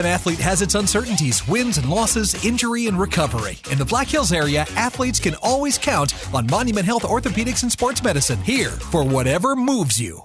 An athlete has its uncertainties, wins and losses, injury and recovery. In the Black Hills area, athletes can always count on Monument Health Orthopedics and Sports Medicine, here for whatever moves you.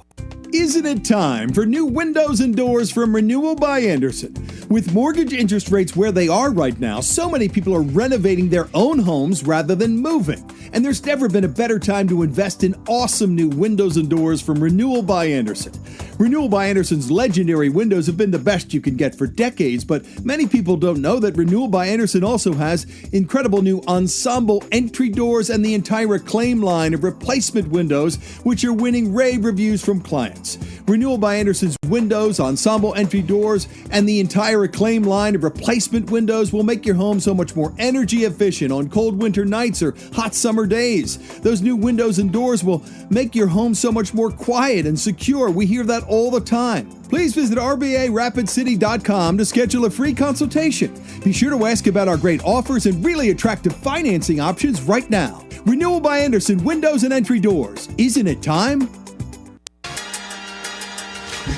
Isn't it time for new windows and doors from Renewal by Andersen? With mortgage interest rates where they are right now, so many people are renovating their own homes rather than moving. And there's never been a better time to invest in awesome new windows and doors from Renewal by Andersen. Renewal by Andersen's legendary windows have been the best you can get for decades, but many people don't know that Renewal by Andersen also has incredible new ensemble entry doors and the entire Acclaim line of replacement windows, which are winning rave reviews from clients. Renewal by Andersen's windows, ensemble entry doors, and the entire Acclaim line of replacement windows will make your home so much more energy efficient on cold winter nights or hot summer days. Those new windows and doors will make your home so much more quiet and secure. We hear that all the time. Please visit RBARapidCity.com to schedule a free consultation. Be sure to ask about our great offers and really attractive financing options right now. Renewal by Andersen Windows and Entry Doors. Isn't it time?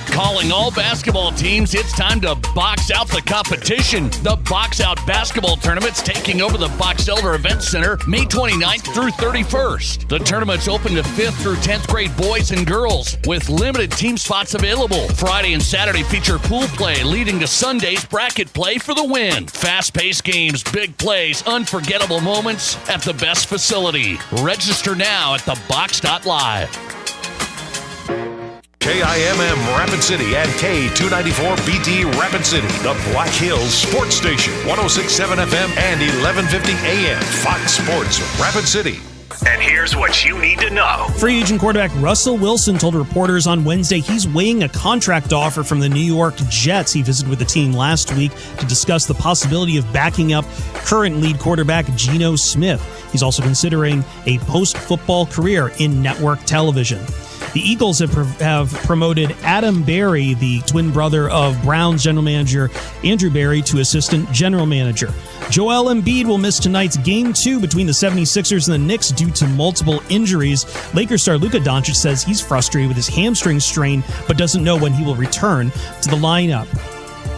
Calling all basketball teams, it's time to box out the competition. The Box Out Basketball Tournament's taking over the Box Elder Event Center May 29th through 31st. The tournament's open to 5th through 10th grade boys and girls with limited team spots available. Friday and Saturday feature pool play, leading to Sunday's bracket play for the win. Fast-paced games, big plays, unforgettable moments at the best facility. Register now at thebox.live. KIMM Rapid City and K294BT Rapid City, the Black Hills Sports Station, 106.7 FM and 1150 AM, Fox Sports Rapid City. And here's what you need to know. Free agent quarterback Russell Wilson told reporters on Wednesday he's weighing a contract offer from the New York Jets. He visited with the team last week to discuss the possibility of backing up current lead quarterback Geno Smith. He's also considering a post-football career in network television. The Eagles have promoted Adam Berry, the twin brother of Browns general manager Andrew Berry, to assistant general manager. Joel Embiid will miss tonight's Game 2 between the 76ers and the Knicks due to multiple injuries. Lakers star Luka Doncic says he's frustrated with his hamstring strain, but doesn't know when he will return to the lineup.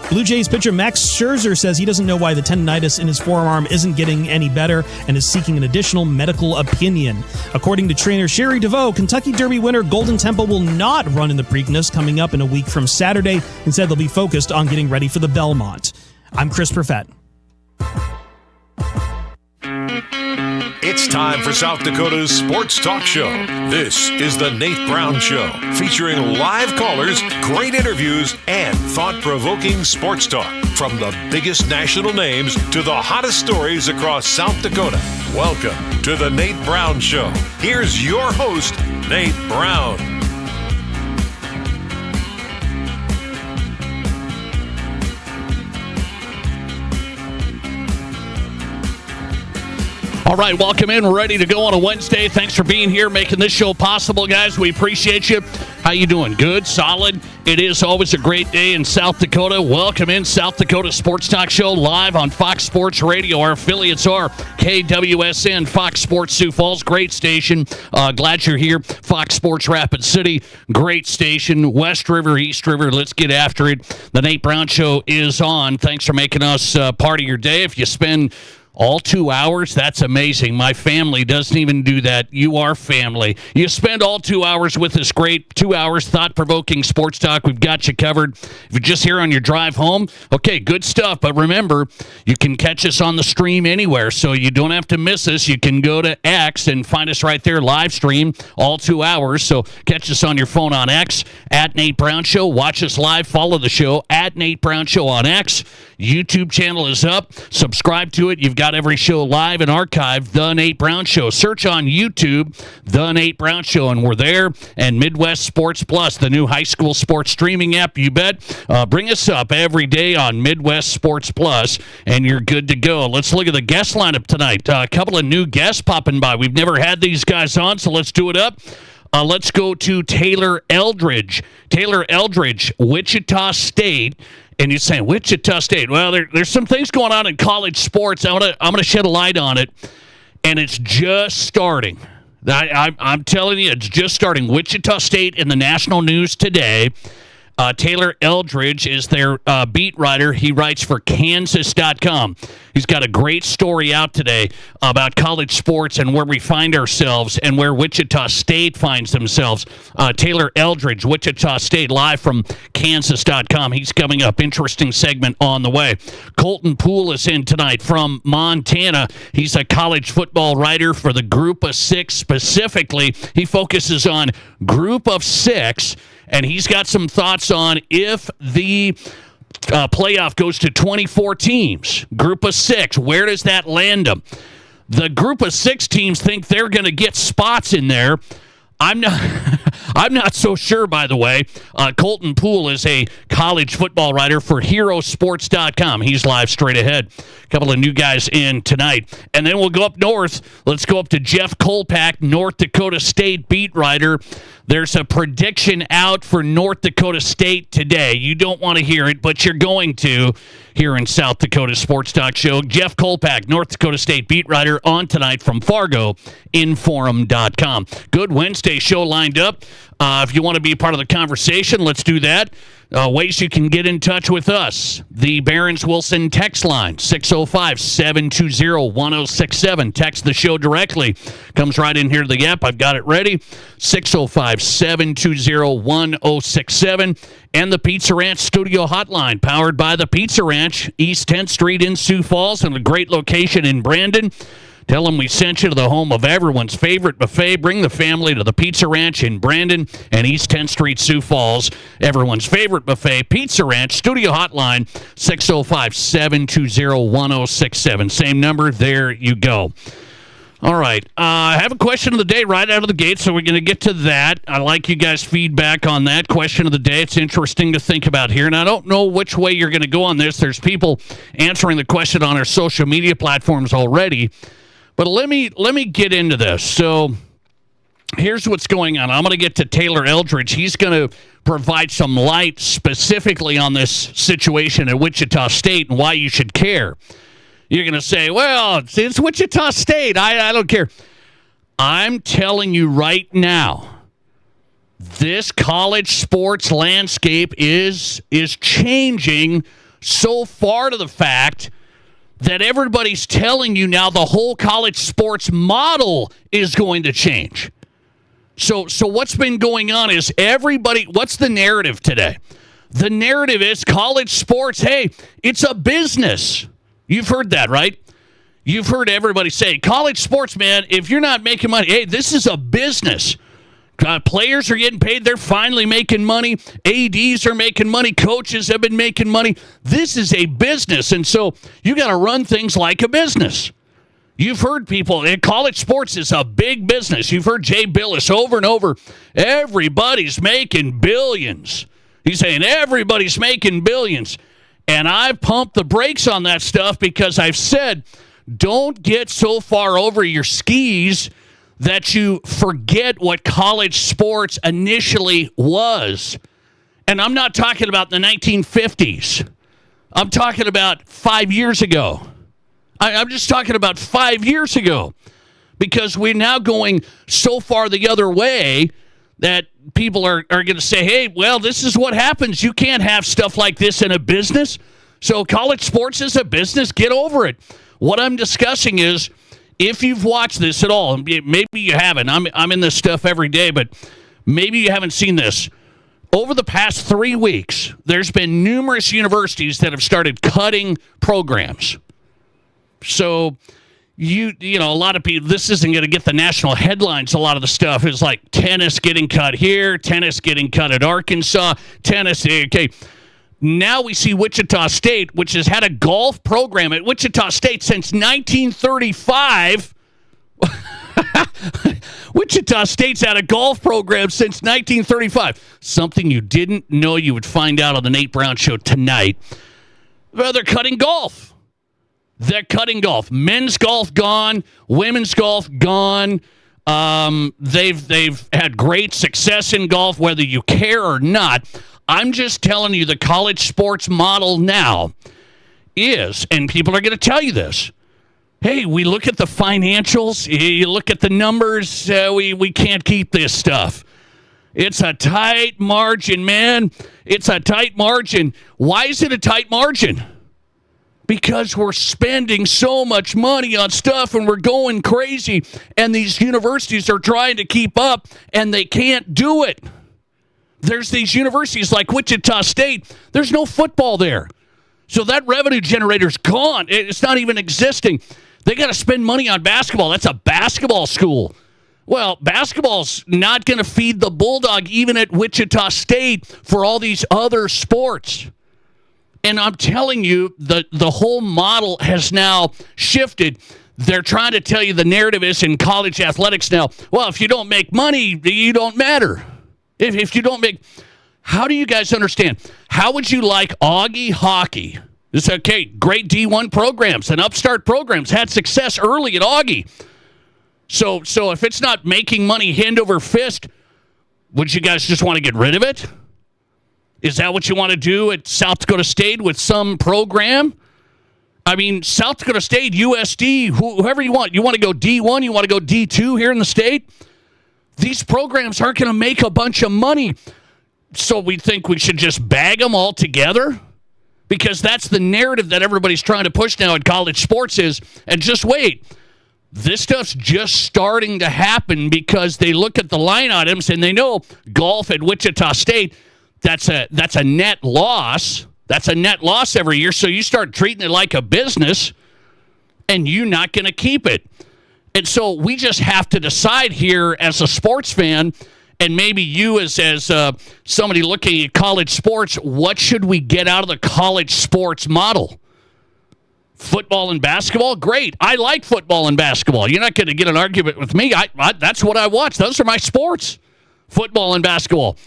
Blue Jays pitcher Max Scherzer says he doesn't know why the tendonitis in his forearm isn't getting any better and is seeking an additional medical opinion. According to trainer Sherry DeVoe, Kentucky Derby winner Golden Temple will not run in the Preakness coming up in a week from Saturday. Instead, they'll be focused on getting ready for the Belmont. I'm Chris Perfett. It's time for South Dakota's Sports Talk Show. This is the Nate Brown Show, featuring live callers, great interviews, and thought-provoking sports talk. From the biggest national names to the hottest stories across South Dakota. Welcome to the Nate Brown Show. Here's your host, Nate Brown. All right, welcome in. We're ready to go on a Wednesday. Thanks for being here, making this show possible, guys. We appreciate you. How you doing? Good? Solid? It is always a great day in South Dakota. Welcome in, South Dakota Sports Talk Show, live on Fox Sports Radio. Our affiliates are KWSN, Fox Sports Sioux Falls, great station. Glad you're here. Fox Sports Rapid City, great station. West River, East River, let's get after it. The Nate Brown Show is on. Thanks for making us part of your day. If you spend all 2 hours, that's amazing. My family doesn't even do that. You are family. You spend all 2 hours with us. Great 2 hours, thought-provoking sports talk. We've got you covered. If you're just here on your drive home, okay, good stuff. But remember, you can catch us on the stream anywhere, so you don't have to miss us. You can go to X and find us right there, live stream, all 2 hours. So catch us on your phone on X, at Nate Brown Show. Watch us live. Follow the show, at Nate Brown Show on X. YouTube channel is up. Subscribe to it. You've got every show live and archived. The Nate Brown Show. Search on YouTube, The Nate Brown Show, and we're there. And Midwest Sports Plus, the new high school sports streaming app, you bet. Bring us up every day on Midwest Sports Plus, and you're good to go. Let's look at the guest lineup tonight. A couple of new guests popping by. We've never had these guys on, so let's do it up. Let's go to Taylor Eldridge. Taylor Eldridge, Wichita State. And you're saying, Wichita State. Well, there's some things going on in college sports. I'm gonna shed a light on it, and it's just starting. I'm telling you, it's just starting. Wichita State in the national news today. Taylor Eldridge is their beat writer. He writes for Kansas.com. He's got a great story out today about college sports and where we find ourselves and where Wichita State finds themselves. Taylor Eldridge, Wichita State, live from Kansas.com. He's coming up. Interesting segment on the way. Colton Poole is in tonight from Montana. He's a college football writer for the Group of Six specifically. He focuses on Group of Six, and he's got some thoughts on if the playoff goes to 24 teams, Group of Six, where does that land them? The Group of Six teams think they're going to get spots in there. I'm not so sure, by the way. Colton Poole is a college football writer for HeroSports.com. He's live straight ahead. A couple of new guys in tonight. And then we'll go up north. Let's go up to Jeff Kolpak, North Dakota State beat writer. There's a prediction out for North Dakota State today. You don't want to hear it, but you're going to here in South Dakota Sports Talk Show. Jeff Kolpak, North Dakota State beat writer, on tonight from FargoInforum.com. Good Wednesday show lined up. If you want to be a part of the conversation, let's do that. Ways you can get in touch with us. The Barron's Wilson text line, 605-720-1067. Text the show directly. Comes right in here to the app. I've got it ready. 605-720-1067. And the Pizza Ranch studio hotline, powered by the Pizza Ranch, East 10th Street in Sioux Falls, and a great location in Brandon. Tell them we sent you to the home of everyone's favorite buffet. Bring the family to the Pizza Ranch in Brandon and East 10th Street, Sioux Falls. Everyone's favorite buffet, Pizza Ranch, studio hotline, 605-720-1067. Same number, there you go. All right, I have a question of the day right out of the gate, so we're going to get to that. I like you guys' feedback on that question of the day. It's interesting to think about here, and I don't know which way you're going to go on this. There's people answering the question on our social media platforms already. But let me get into this. So here's what's going on. I'm going to get to Taylor Eldridge. He's going to provide some light specifically on this situation at Wichita State and why you should care. You're going to say, well, it's Wichita State. I don't care. I'm telling you right now, this college sports landscape is changing so far to the fact that everybody's telling you now the whole college sports model is going to change. So what's been going on is what's the narrative today? The narrative is college sports, hey, it's a business. You've heard that, right? You've heard everybody say, college sports, man, if you're not making money, hey, this is a business. Players are getting paid. They're finally making money. ADs are making money. Coaches have been making money. This is a business, and so you got to run things like a business. You've heard people, college sports is a big business. You've heard Jay Billis over and over. Everybody's making billions. He's saying everybody's making billions. And I've pumped the brakes on that stuff because I've said, don't get so far over your skis that you forget what college sports initially was. And I'm not talking about the 1950s. I'm talking about 5 years ago. I'm just talking about 5 years ago. Because we're now going so far the other way that people are going to say, hey, well, this is what happens. You can't have stuff like this in a business. So college sports is a business. Get over it. What I'm discussing is, if you've watched this at all, maybe you haven't. I'm in this stuff every day, but maybe you haven't seen this. Over the past 3 weeks, there's been numerous universities that have started cutting programs. So, you know, a lot of people, this isn't going to get the national headlines. A lot of the stuff is like tennis getting cut here, tennis getting cut at Arkansas, tennis, okay. Now we see Wichita State, which has had a golf program at Wichita State since 1935. Wichita State's had a golf program since 1935. Something you didn't know you would find out on the Nate Brown Show tonight. Well, they're cutting golf. They're cutting golf. Men's golf gone. Women's golf gone. They've had great success in golf, whether you care or not. I'm just telling you the college sports model now is, and people are going to tell you this, hey, we look at the financials, you look at the numbers, we can't keep this stuff. It's a tight margin, man. It's a tight margin. Why is it a tight margin? Because we're spending so much money on stuff and we're going crazy, and these universities are trying to keep up, and they can't do it. There's these universities like Wichita State. There's no football there. So that revenue generator's gone. It's not even existing. They got to spend money on basketball. That's a basketball school. Well, basketball's not going to feed the Bulldog even at Wichita State for all these other sports. And I'm telling you, the whole model has now shifted. They're trying to tell you the narrative is in college athletics now, well, if you don't make money, you don't matter. If you don't make... How do you guys understand? How would you like Augie hockey? It's okay, great D1 programs and upstart programs had success early at Augie. So if it's not making money hand over fist, would you guys just want to get rid of it? Is that what you want to do at South Dakota State with some program? I mean, South Dakota State, USD, whoever you want. You want to go D1, you want to go D2 here in the state? These programs aren't going to make a bunch of money. So we think we should just bag them all together? Because that's the narrative that everybody's trying to push now in college sports is, and just wait, this stuff's just starting to happen because they look at the line items and they know golf at Wichita State, that's a net loss. That's a net loss every year. So you start treating it like a business and you're not going to keep it. And so we just have to decide here as a sports fan, and maybe you as somebody looking at college sports, what should we get out of the college sports model? Football and basketball? Great. I like football and basketball. You're not going to get an argument with me. That's what I watch. Those are my sports, football and basketball.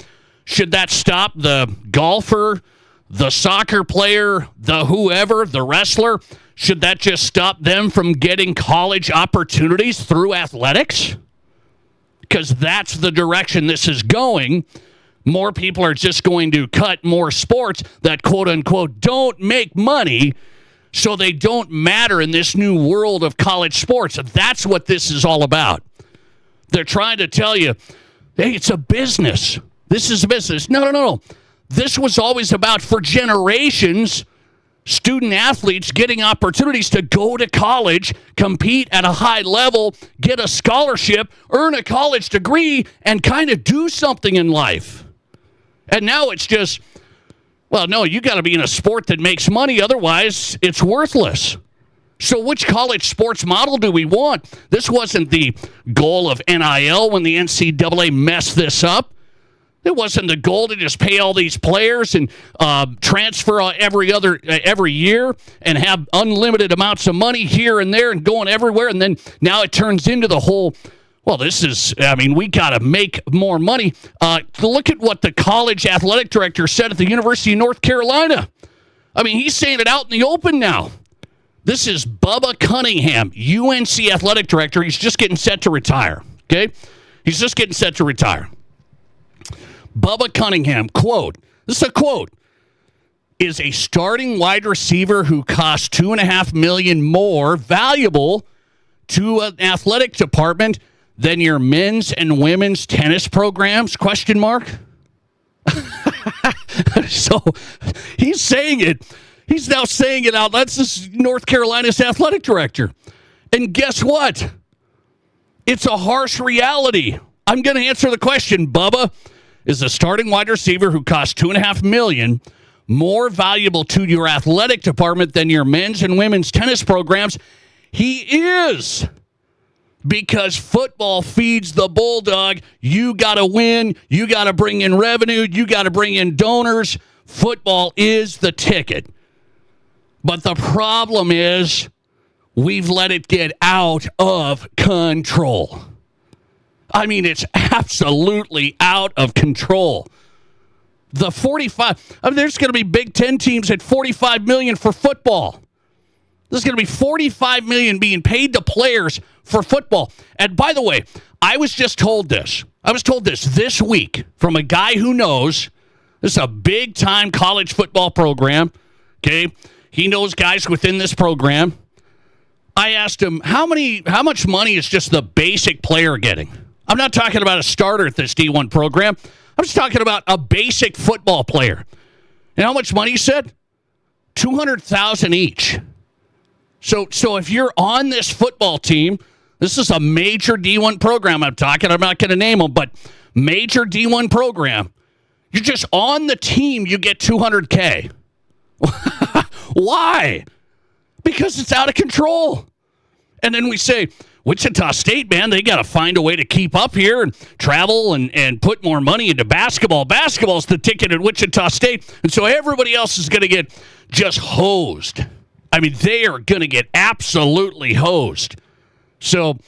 Should that stop the golfer, the soccer player, the whoever, the wrestler? Should that just stop them from getting college opportunities through athletics? Because that's the direction this is going. More people are just going to cut more sports that, quote-unquote, don't make money, so they don't matter in this new world of college sports. That's what this is all about. They're trying to tell you, hey, it's a business. This is a business. No. This was always about, for generations, student athletes getting opportunities to go to college, compete at a high level, get a scholarship, earn a college degree, and kind of do something in life. And now it's just, well, no, you got to be in a sport that makes money, otherwise it's worthless. So which college sports model do we want? This wasn't the goal of NIL when the NCAA messed this up. It wasn't the goal to just pay all these players and transfer every year and have unlimited amounts of money here and there and going everywhere. And then now it turns into the whole, well, we got to make more money. Look at what the college athletic director said at the University of North Carolina. I mean, he's saying it out in the open now. This is Bubba Cunningham, UNC athletic director. He's just getting set to retire, okay? He's just getting set to retire. Bubba Cunningham, quote, this is a quote, is a starting wide receiver who costs $2.5 million more valuable to an athletic department than your men's and women's tennis programs? Question mark. So he's saying it. He's now saying it out. That's this North Carolina's athletic director. And guess what? It's a harsh reality. I'm going to answer the question, Bubba. Is a starting wide receiver who costs $2.5 million more valuable to your athletic department than your men's and women's tennis programs? He is. Because football feeds the Bulldog. You got to win. You got to bring in revenue. You got to bring in donors. Football is the ticket. But the problem is we've let it get out of control. I mean, it's absolutely out of control. The 45, there's going to be Big Ten teams at $45 million for football. There's going to be $45 million being paid to players for football. And by the way, I was told this week from a guy who knows. This is a big-time college football program, okay? He knows guys within this program. I asked him, how much money is just the basic player getting? I'm not talking about a starter at this D1 program. I'm just talking about a basic football player. And how much money you said? $200,000 each. So if you're on this football team, this is a major D1 program I'm talking. I'm not going to name them, but major D1 program. You're just on the team, you get $200K. Why? Because it's out of control. And then we say, Wichita State, man, they got to find a way to keep up here and travel and put more money into basketball. Basketball's the ticket at Wichita State. And so everybody else is going to get just hosed. I mean, they are going to get absolutely hosed. So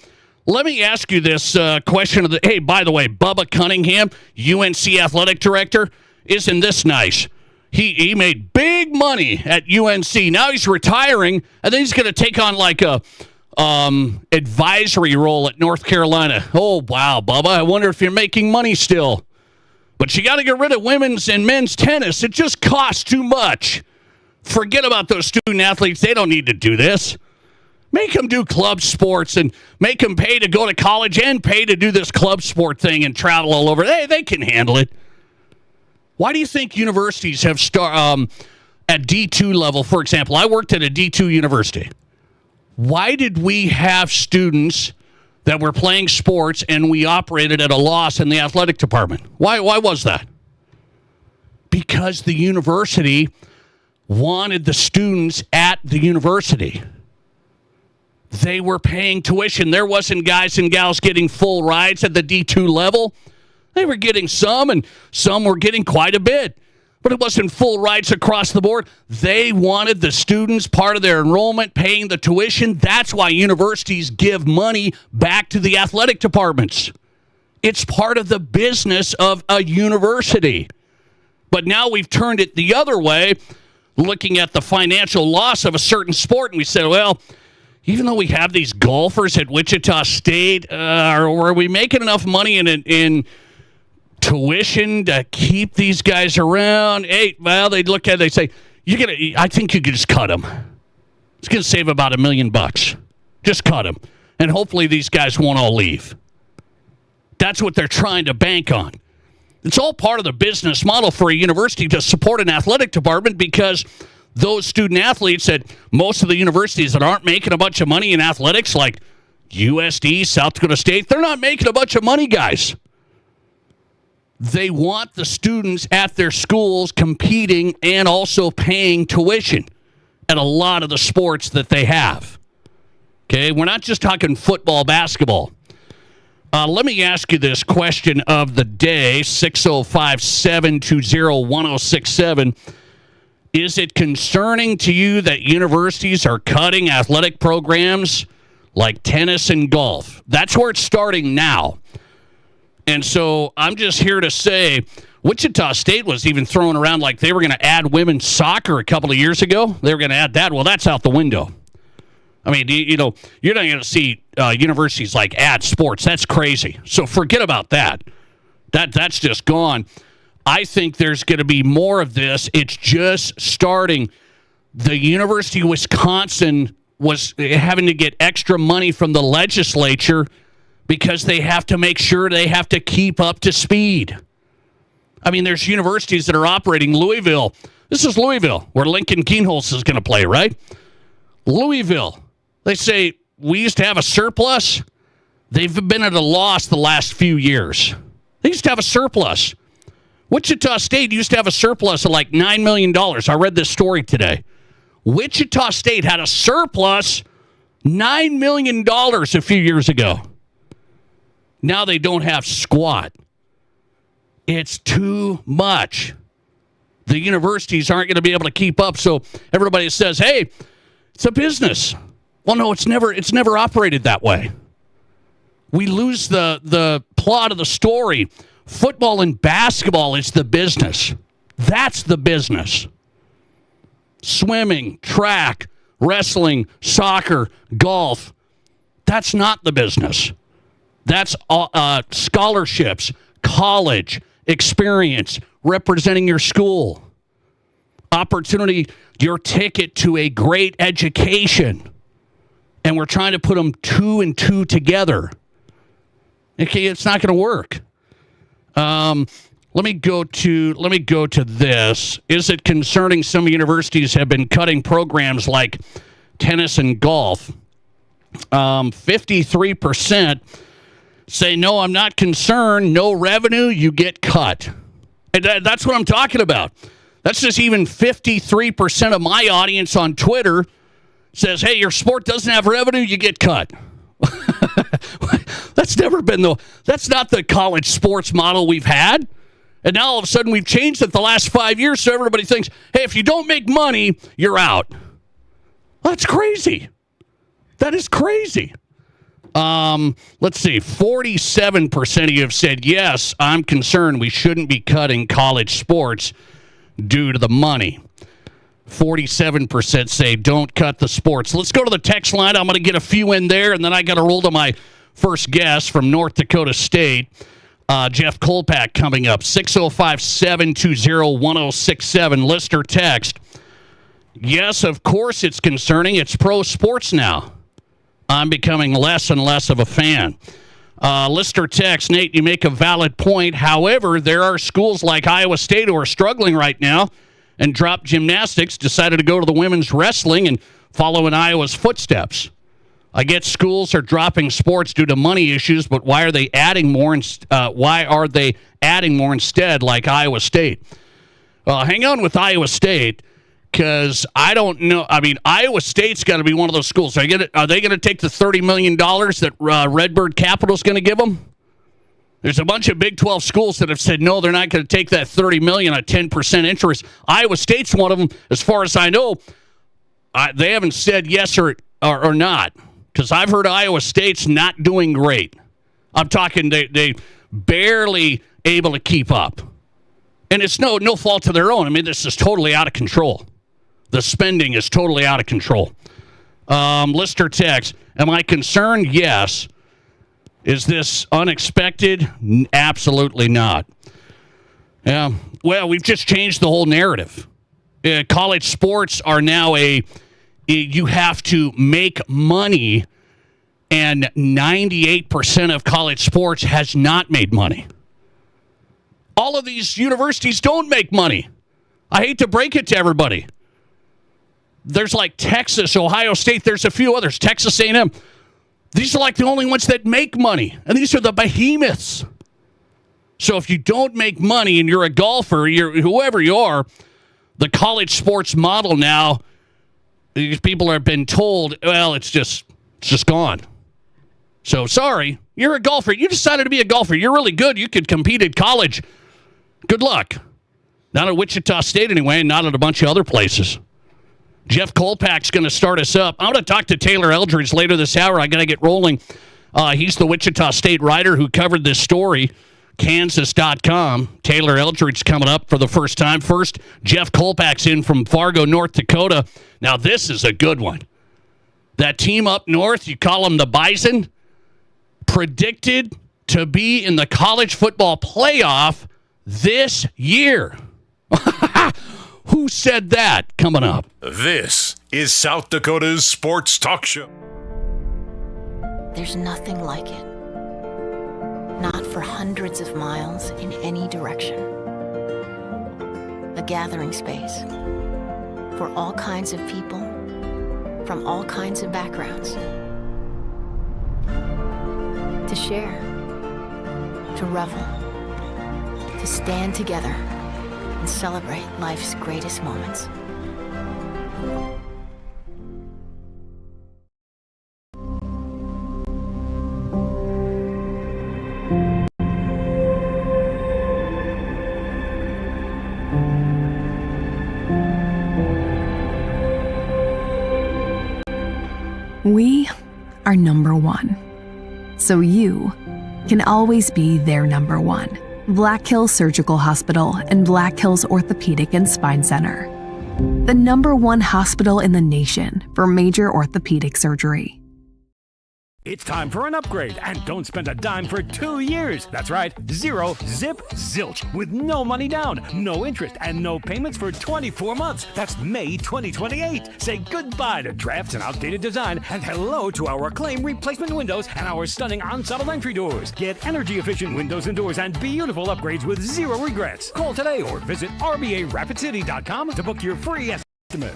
let me ask you this question. Hey, by the way, Bubba Cunningham, UNC athletic director, isn't this nice? He made big money at UNC. Now he's retiring, and then he's going to take on like a advisory role at North Carolina. Oh, wow, Bubba, I wonder if you're making money still. But you got to get rid of women's and men's tennis. It just costs too much. Forget about those student athletes. They don't need to do this. Make them do club sports and make them pay to go to college and pay to do this club sport thing and travel all over. They can handle it. Why do you think universities have at D2 level, for example? I worked at a D2 university. Why did we have students that were playing sports and we operated at a loss in the athletic department? Why was that? Because the university wanted the students at the university. They were paying tuition. There wasn't guys and gals getting full rides at the D2 level. They were getting some, and some were getting quite a bit. But it wasn't full rides across the board. They wanted the students, part of their enrollment, paying the tuition. That's why universities give money back to the athletic departments. It's part of the business of a university. But now we've turned it the other way, looking at the financial loss of a certain sport, and we said, well, even though we have these golfers at Wichita State, are we making enough money in tuition to keep these guys around? Hey, well, they look at it, they say, I think you could just cut them. It's going to save about $1 million. Just cut them. And hopefully these guys won't all leave. That's what they're trying to bank on. It's all part of the business model for a university to support an athletic department, because those student athletes at most of the universities that aren't making a bunch of money in athletics, like USD, South Dakota State, they're not making a bunch of money, guys. They want the students at their schools competing and also paying tuition at a lot of the sports that they have. Okay, we're not just talking football, basketball. Let me ask you this question of the day, 605-720-1067. Is it concerning to you that universities are cutting athletic programs like tennis and golf? That's where it's starting now. And so I'm just here to say, Wichita State was even throwing around like they were going to add women's soccer a couple of years ago. They were going to add that. Well, that's out the window. I mean, you're not going to see universities like add sports. That's crazy. So forget about that. That's just gone. I think there's going to be more of this. It's just starting. The University of Wisconsin was having to get extra money from the legislature because they have to make sure they have to keep up to speed. I mean, there's universities that are operating. Louisville. This is Louisville, where Lincoln Kienholz is going to play, right? Louisville. They say, we used to have a surplus. They've been at a loss the last few years. They used to have a surplus. Wichita State used to have a surplus of like $9 million. I read this story today. Wichita State had a surplus $9 million a few years ago. Now they don't have squat. It's too much. The universities aren't going to be able to keep up, so everybody says, hey, it's a business. Well, no, it's never operated that way. We lose the plot of the story. Football and basketball is the business. That's the business. Swimming, track, wrestling, soccer, golf, that's not the business. That's scholarships, college, experience, representing your school, opportunity, your ticket to a great education. And we're trying to put them two and two together. Okay, it's not going to work. Let me go to this. Is it concerning some universities have been cutting programs like tennis and golf? 53% say, no, I'm not concerned. No revenue, you get cut. And that's what I'm talking about. That's just even 53% of my audience on Twitter says, hey, your sport doesn't have revenue, you get cut. That's not the college sports model we've had. And now all of a sudden we've changed it the last 5 years, so everybody thinks, hey, if you don't make money, you're out. That's crazy. That is crazy. Let's see. 47% of you have said, yes, I'm concerned we shouldn't be cutting college sports due to the money. 47% say don't cut the sports. Let's go to the text line. I'm going to get a few in there, and then I got to roll to my first guest from North Dakota State. Jeff Kolpak coming up. 605-720-1067. Listener text. Yes, of course it's concerning. It's pro sports now. I'm becoming less and less of a fan. Listener text. Nate, you make a valid point. However, there are schools like Iowa State who are struggling right now and dropped gymnastics, decided to go to the women's wrestling and follow in Iowa's footsteps. I get schools are dropping sports due to money issues, but why are they adding more? Why are they adding more instead, like Iowa State? Well, hang on with Iowa State, because I don't know. I mean, Iowa State's got to be one of those schools. Are they going to take the $30 million that Redbird Capital's going to give them? There's a bunch of Big 12 schools that have said no, they're not going to take that $30 million at 10% interest. Iowa State's one of them, as far as I know. They haven't said yes or not. Because I've heard Iowa State's not doing great. I'm talking they barely able to keep up. And it's no fault of their own. I mean, this is totally out of control. The spending is totally out of control. Listener text, am I concerned? Yes. Is this unexpected? Absolutely not. Yeah. Well, we've just changed the whole narrative. College sports are now you have to make money, and 98% of college sports has not made money. All of these universities don't make money. I hate to break it to everybody. There's like Texas, Ohio State, there's a few others, Texas A&M. These are like the only ones that make money, and these are the behemoths. So if you don't make money and you're a golfer, whoever you are, the college sports model now, these people have been told, well, it's just gone. So, sorry, you're a golfer. You decided to be a golfer. You're really good. You could compete at college. Good luck. Not at Wichita State anyway, and not at a bunch of other places. Jeff Kolpak's going to start us up. I'm going to talk to Taylor Eldridge later this hour. I got to get rolling. He's the Wichita State writer who covered this story. Kansas.com. Taylor Eldridge coming up for the first time. First, Jeff Kolpak's in from Fargo, North Dakota. Now, this is a good one. That team up north, you call them the Bison, predicted to be in the college football playoff this year. Who said that? Coming up. This is South Dakota's Sports Talk Show. There's nothing like it. Not for hundreds of miles in any direction. A gathering space for all kinds of people from all kinds of backgrounds. To share, to revel, to stand together and celebrate life's greatest moments. We are number one, so you can always be their number one. Black Hills Surgical Hospital and Black Hills Orthopedic and Spine Center. The number one hospital in the nation for major orthopedic surgery. It's time for an upgrade, and don't spend a dime for 2 years. That's right, 0 zip zilch, with no money down, no interest, and no payments for 24 months. That's May 2028. Say goodbye to drafts and outdated design, and hello to our acclaimed replacement windows and our stunning ensemble entry doors. Get energy-efficient windows and doors and beautiful upgrades with zero regrets. Call today or visit RBARapidCity.com to book your free estimate.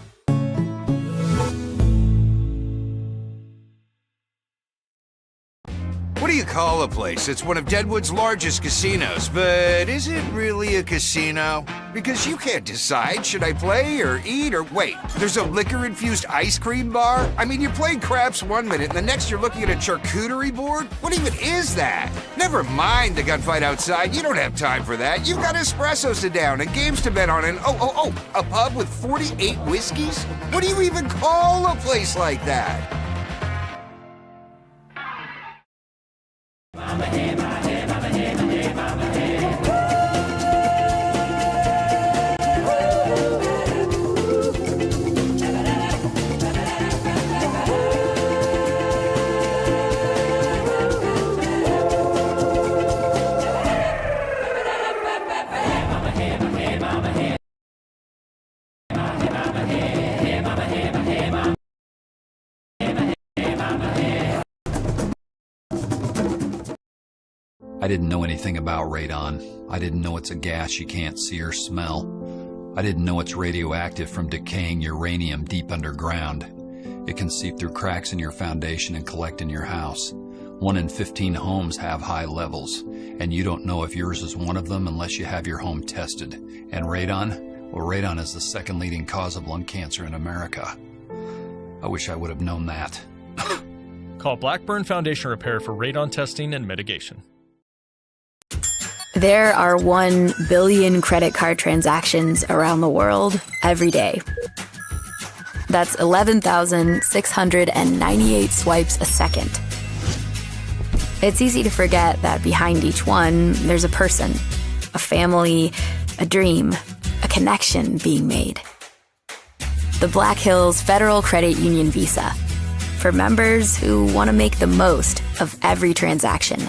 What do you call a place? It's one of Deadwood's largest casinos, but is it really a casino? Because you can't decide, should I play or eat or wait, there's a liquor-infused ice cream bar? I mean, you're playing craps 1 minute and the next you're looking at a charcuterie board? What even is that? Never mind the gunfight outside, you don't have time for that. You've got espressos to down and games to bet on and a pub with 48 whiskeys? What do you even call a place like that? I didn't know anything about radon. I didn't know it's a gas you can't see or smell. I didn't know it's radioactive from decaying uranium deep underground. It can seep through cracks in your foundation and collect in your house. 1 in 15 homes have high levels, and you don't know if yours is one of them unless you have your home tested. And radon? Well, radon is the second leading cause of lung cancer in America. I wish I would have known that. Call Blackburn Foundation Repair for radon testing and mitigation. There are 1 billion credit card transactions around the world every day. That's 11,698 swipes a second. It's easy to forget that behind each one, there's a person, a family, a dream, a connection being made. The Black Hills Federal Credit Union Visa, for members who want to make the most of every transaction.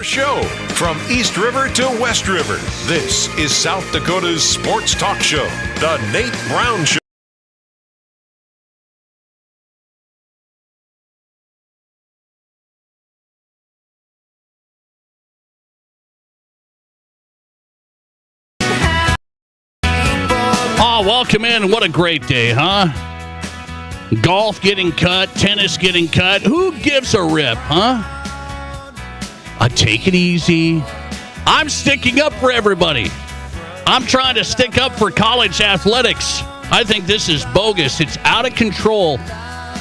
Show from East River to West River. This is South Dakota's sports talk show, The Nate Brown Show. Oh, welcome in. What a great day, huh? Golf getting cut, tennis getting cut. Who gives a rip, huh? I take it easy. I'm sticking up for everybody. I'm trying to stick up for college athletics. I think this is bogus. It's out of control.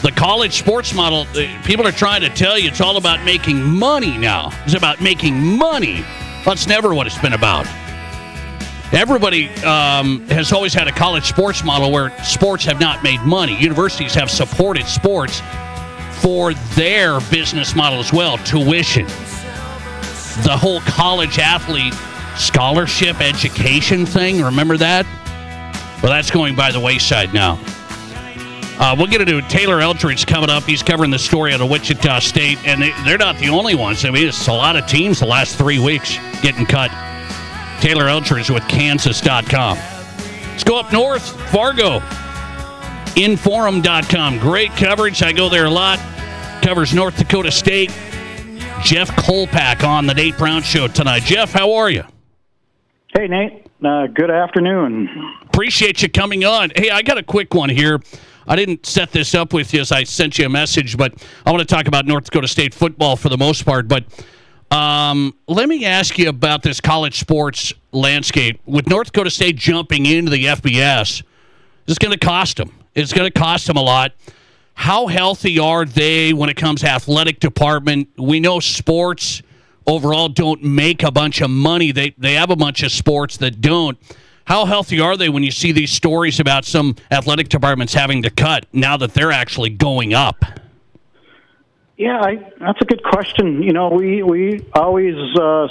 The college sports model, people are trying to tell you it's all about making money now. It's about making money. That's never what it's been about. Everybody has always had a college sports model where sports have not made money. Universities have supported sports for their business model as well, tuition. The whole college athlete scholarship education thing, remember that? Well, that's going by the wayside now. We'll get into Taylor Eldridge coming up. He's covering the story out of Wichita State, and they're not the only ones. I mean, it's a lot of teams the last 3 weeks getting cut. Taylor Eldridge with Kansas.com. Let's go up north, Fargo. Inforum.com. Great coverage. I go there a lot. Covers North Dakota State. Jeff Kolpak on the Nate Brown Show tonight. Jeff, how are you? Hey, Nate. Good afternoon. Appreciate you coming on. Hey, I got a quick one here. I didn't set this up with you as I sent you a message, but I want to talk about North Dakota State football for the most part. But let me ask you about this college sports landscape. With North Dakota State jumping into the FBS, it's going to cost them. It's going to cost them a lot. How healthy are they when it comes to athletic department? We know sports overall don't make a bunch of money. They have a bunch of sports that don't. How healthy are they when you see these stories about some athletic departments having to cut now that they're actually going up? Yeah, that's a good question. You know, we always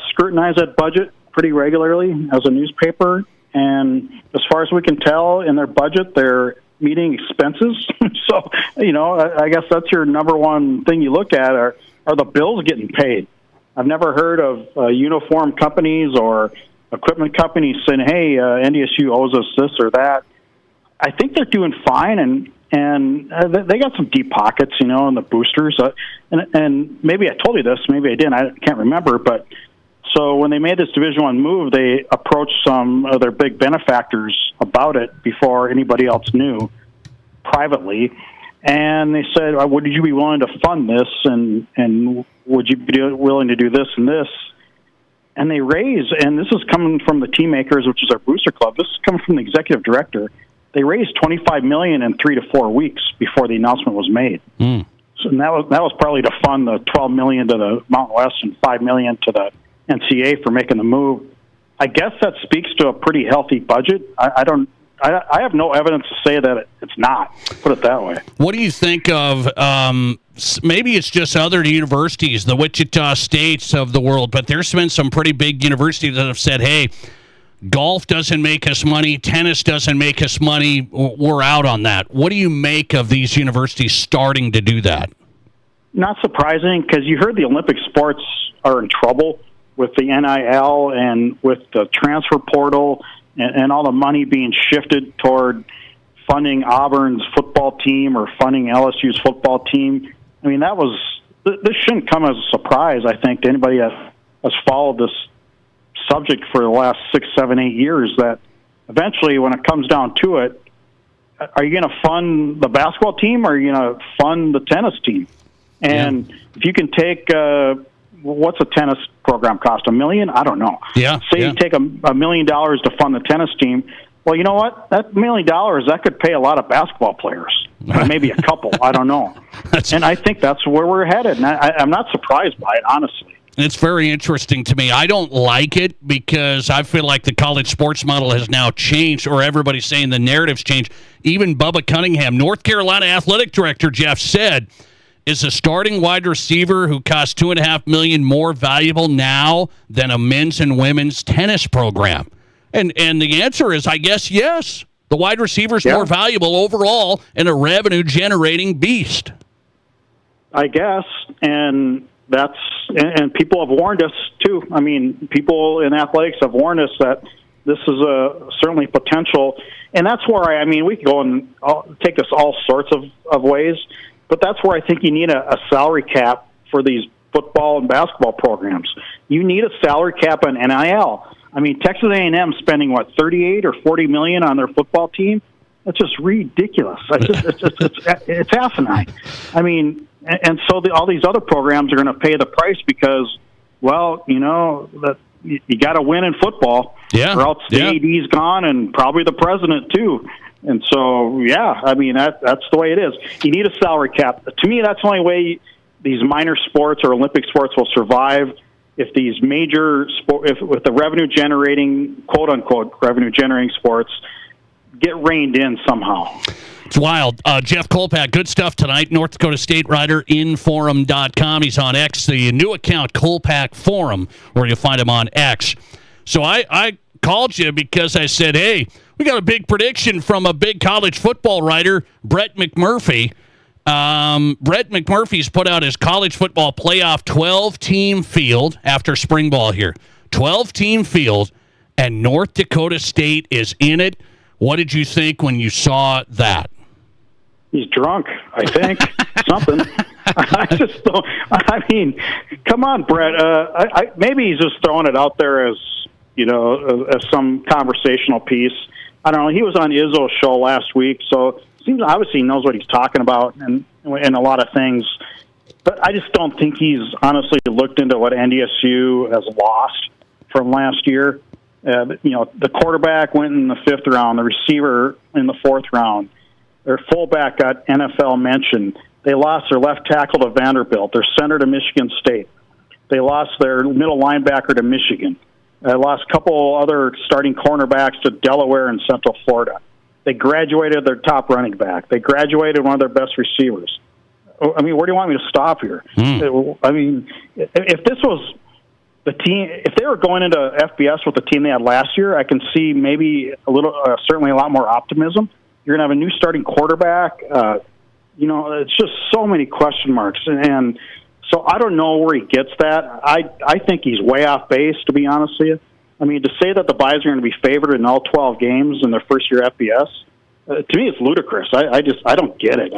scrutinize that budget pretty regularly as a newspaper, and as far as we can tell in their budget, they're meeting expenses. So, I guess that's your number one thing you look at are the bills getting paid. I've never heard of uniform companies or equipment companies saying, hey, NDSU owes us this or that. I think they're doing fine, and they got some deep pockets, in the boosters. And maybe I told you this, maybe I didn't. I can't remember. But so when they made this Division I move, they approached some of their big benefactors about it before anybody else knew privately. And they said, would you be willing to fund this? And would you be willing to do this and this? And they raised, and this is coming from the Team Makers, which is our booster club. This is coming from the executive director. They raised $25 million in 3 to 4 weeks before the announcement was made. So that was probably to fund the $12 million to the Mountain West and $5 million to the NCAA for making the move. I guess that speaks to a pretty healthy budget. I have no evidence to say that it's not. Put it that way. What do you think of? Maybe it's just other universities, the Wichita States of the world, but there's been some pretty big universities that have said, "Hey, golf doesn't make us money, tennis doesn't make us money. We're out on that." What do you make of these universities starting to do that? Not surprising, because you heard the Olympic sports are in trouble with the NIL and with the transfer portal and all the money being shifted toward funding Auburn's football team or funding LSU's football team. I mean, this shouldn't come as a surprise, I think, to anybody that has followed this subject for the last 6, 7, 8 years, that eventually when it comes down to it, are you going to fund the basketball team or are you going to fund the tennis team? And if you can take, what's a tennis program cost? $1 million? I don't know. Yeah. You take $1 million to fund the tennis team. Well, you know what? That $1 million, that could pay a lot of basketball players. Maybe a couple. I don't know. And I think that's where we're headed. And I'm not surprised by it, honestly. It's very interesting to me. I don't like it because I feel like the college sports model has now changed, or everybody's saying the narrative's changed. Even Bubba Cunningham, North Carolina athletic director, Jeff, said, is a starting wide receiver who costs $2.5 million more valuable now than a men's and women's tennis program? And the answer is, I guess, yes. The wide receiver is more valuable overall and a revenue-generating beast. I guess, and people have warned us, too. I mean, people in athletics have warned us that this is certainly potential. And that's where, we could go and take this all sorts of ways, but that's where I think you need a salary cap for these football and basketball programs. You need a salary cap on NIL. I mean, Texas A&M spending, $38 or $40 million on their football team? That's just ridiculous. It's asinine. I mean, and so all these other programs are going to pay the price because, well, you got to win in football, or else the AD's gone and probably the president too. And so, that's the way it is. You need a salary cap. To me, that's the only way these minor sports or Olympic sports will survive. If these major with the revenue-generating, quote-unquote, revenue-generating sports get reined in somehow. It's wild. Jeff Kolpak, good stuff tonight. North Dakota State writer, Inforum.com. He's on X, the new account, Kolpak Forum, where you'll find him on X. So I called you because I said, hey, we got a big prediction from a big college football writer, Brett McMurphy. Brett McMurphy's put out his college football playoff 12-team field after spring ball here. 12-team field, and North Dakota State is in it. What did you think when you saw that? He's drunk, I think. Something. I just don't. I mean, come on, Brett. Maybe he's just throwing it out there as, as some conversational piece. I don't know. He was on Izzo's show last week, so seems obviously he knows what he's talking about and a lot of things. But I just don't think he's honestly looked into what NDSU has lost from last year. The quarterback went in the 5th round, the receiver in the 4th round. Their fullback got NFL mention. They lost their left tackle to Vanderbilt, their center to Michigan State. They lost their middle linebacker to Michigan. They lost a couple other starting cornerbacks to Delaware and Central Florida. They graduated their top running back. They graduated one of their best receivers. I mean, where do you want me to stop here? I mean, if this was the team, if they were going into FBS with the team they had last year, I can see maybe certainly a lot more optimism. You're going to have a new starting quarterback. It's just so many question marks. And so I don't know where he gets that. I think he's way off base, to be honest with you. I mean, to say that the Buys are going to be favored in all 12 games in their first year FBS, to me, it's ludicrous. I don't get it.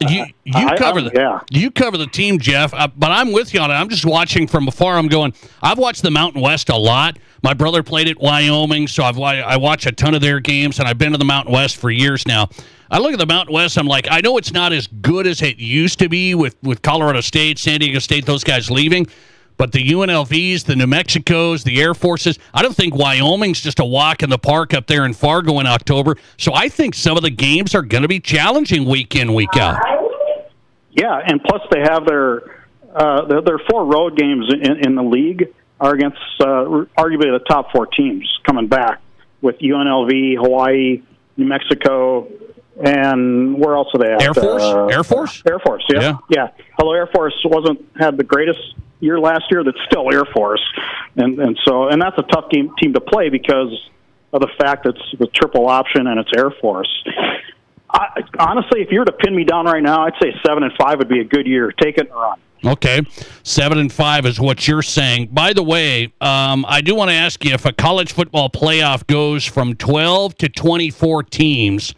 You cover the team, Jeff, but I'm with you on it. I'm just watching from afar. I'm going, I've watched the Mountain West a lot. My brother played at Wyoming, so I watch a ton of their games, and I've been to the Mountain West for years now. I look at the Mountain West, I'm like, I know it's not as good as it used to be with Colorado State, San Diego State, those guys leaving, but the UNLVs, the New Mexicos, the Air Forces, I don't think Wyoming's just a walk in the park up there in Fargo in October. So I think some of the games are going to be challenging week in, week out. Yeah, and plus they have their 4 road games in the league are against arguably the top 4 teams coming back with UNLV, Hawaii, New Mexico, and where else are they at? Air Force? Air Force, yeah. Although Air Force had the greatest year last year, that's still Air Force. And that's a tough team to play because of the fact that it's the triple option and it's Air Force. Honestly, if you were to pin me down right now, I'd say 7-5 would be a good year. Take it and run. Okay, 7-5 is what you're saying. By the way, I do want to ask you, if a college football playoff goes from 12 to 24 teams,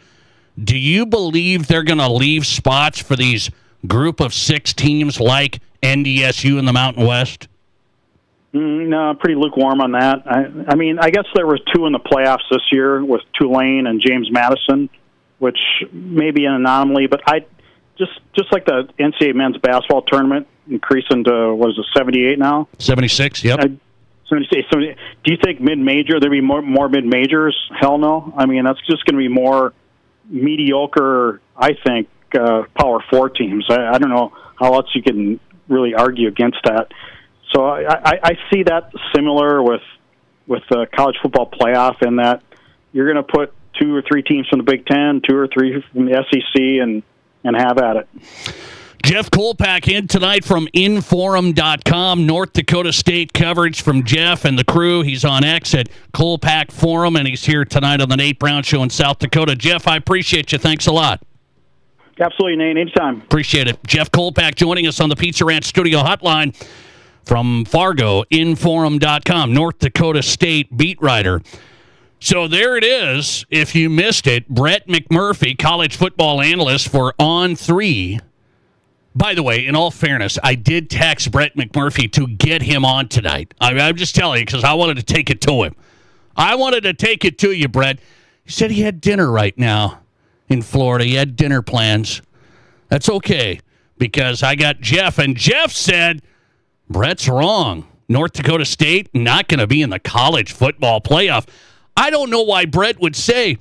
do you believe they're going to leave spots for these group of 6 teams like NDSU in the Mountain West? No, pretty lukewarm on that. I mean, I guess there were 2 in the playoffs this year with Tulane and James Madison, which may be an anomaly, but I just like the NCAA men's basketball tournament increasing to, 78 now? 76, yep. 70. Do you think mid-major, there'd be more mid-majors? Hell no. I mean, that's just going to be more mediocre, I think, Power 4 teams. I don't know how else you can really argue against that. So I see that similar with the college football playoff in that you're going to put 2 or 3 teams from the Big Ten, 2 or 3 from the SEC, and have at it. Jeff Kolpack in tonight from Inforum.com. North Dakota State coverage from Jeff and the crew. He's on X at Kolpack Forum, and he's here tonight on the Nate Brown Show in South Dakota. Jeff, I appreciate you. Thanks a lot. Absolutely, Nate. Anytime. Appreciate it. Jeff Kolpack joining us on the Pizza Ranch Studio Hotline from Fargo, Inforum.com, North Dakota State beat writer. So there it is. If you missed it, Brett McMurphy, college football analyst for On3. By the way, in all fairness, I did text Brett McMurphy to get him on tonight. I'm just telling you because I wanted to take it to him. I wanted to take it to you, Brett. He said he had dinner right now in Florida. He had dinner plans. That's okay because I got Jeff, and Jeff said, Brett's wrong. North Dakota State not going to be in the college football playoff. I don't know why Brett would say,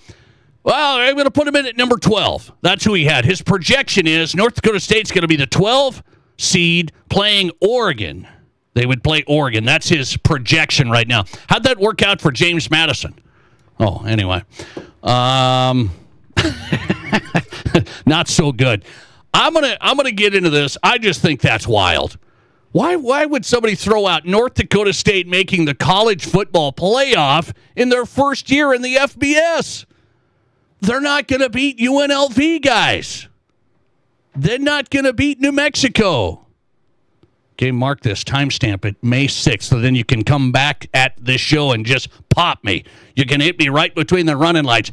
well, I'm going to put him in at number 12. That's who he had. His projection is North Dakota State's going to be the 12 seed playing Oregon. They would play Oregon. That's his projection right now. How'd that work out for James Madison? Oh, anyway. Not so good. I'm gonna get into this. I just think that's wild. Why would somebody throw out North Dakota State making the college football playoff in their first year in the FBS? They're not going to beat UNLV, guys. They're not going to beat New Mexico. Okay, mark this, timestamp it, May 6th, so then you can come back at this show and just pop me. You can hit me right between the running lights.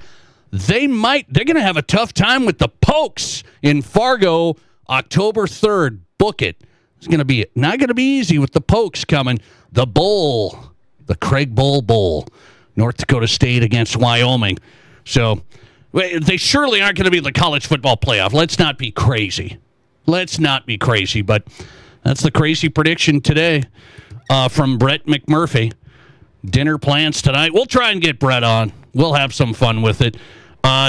They're going to have a tough time with the Pokes in Fargo, October 3rd. Book it. It's going to be not going to be easy with the Pokes coming. The Bowl, the Craig Bowl, North Dakota State against Wyoming. So they surely aren't going to be in the college football playoff. Let's not be crazy. But that's the crazy prediction today from Brett McMurphy. Dinner plans tonight. We'll try and get Brett on. We'll have some fun with it.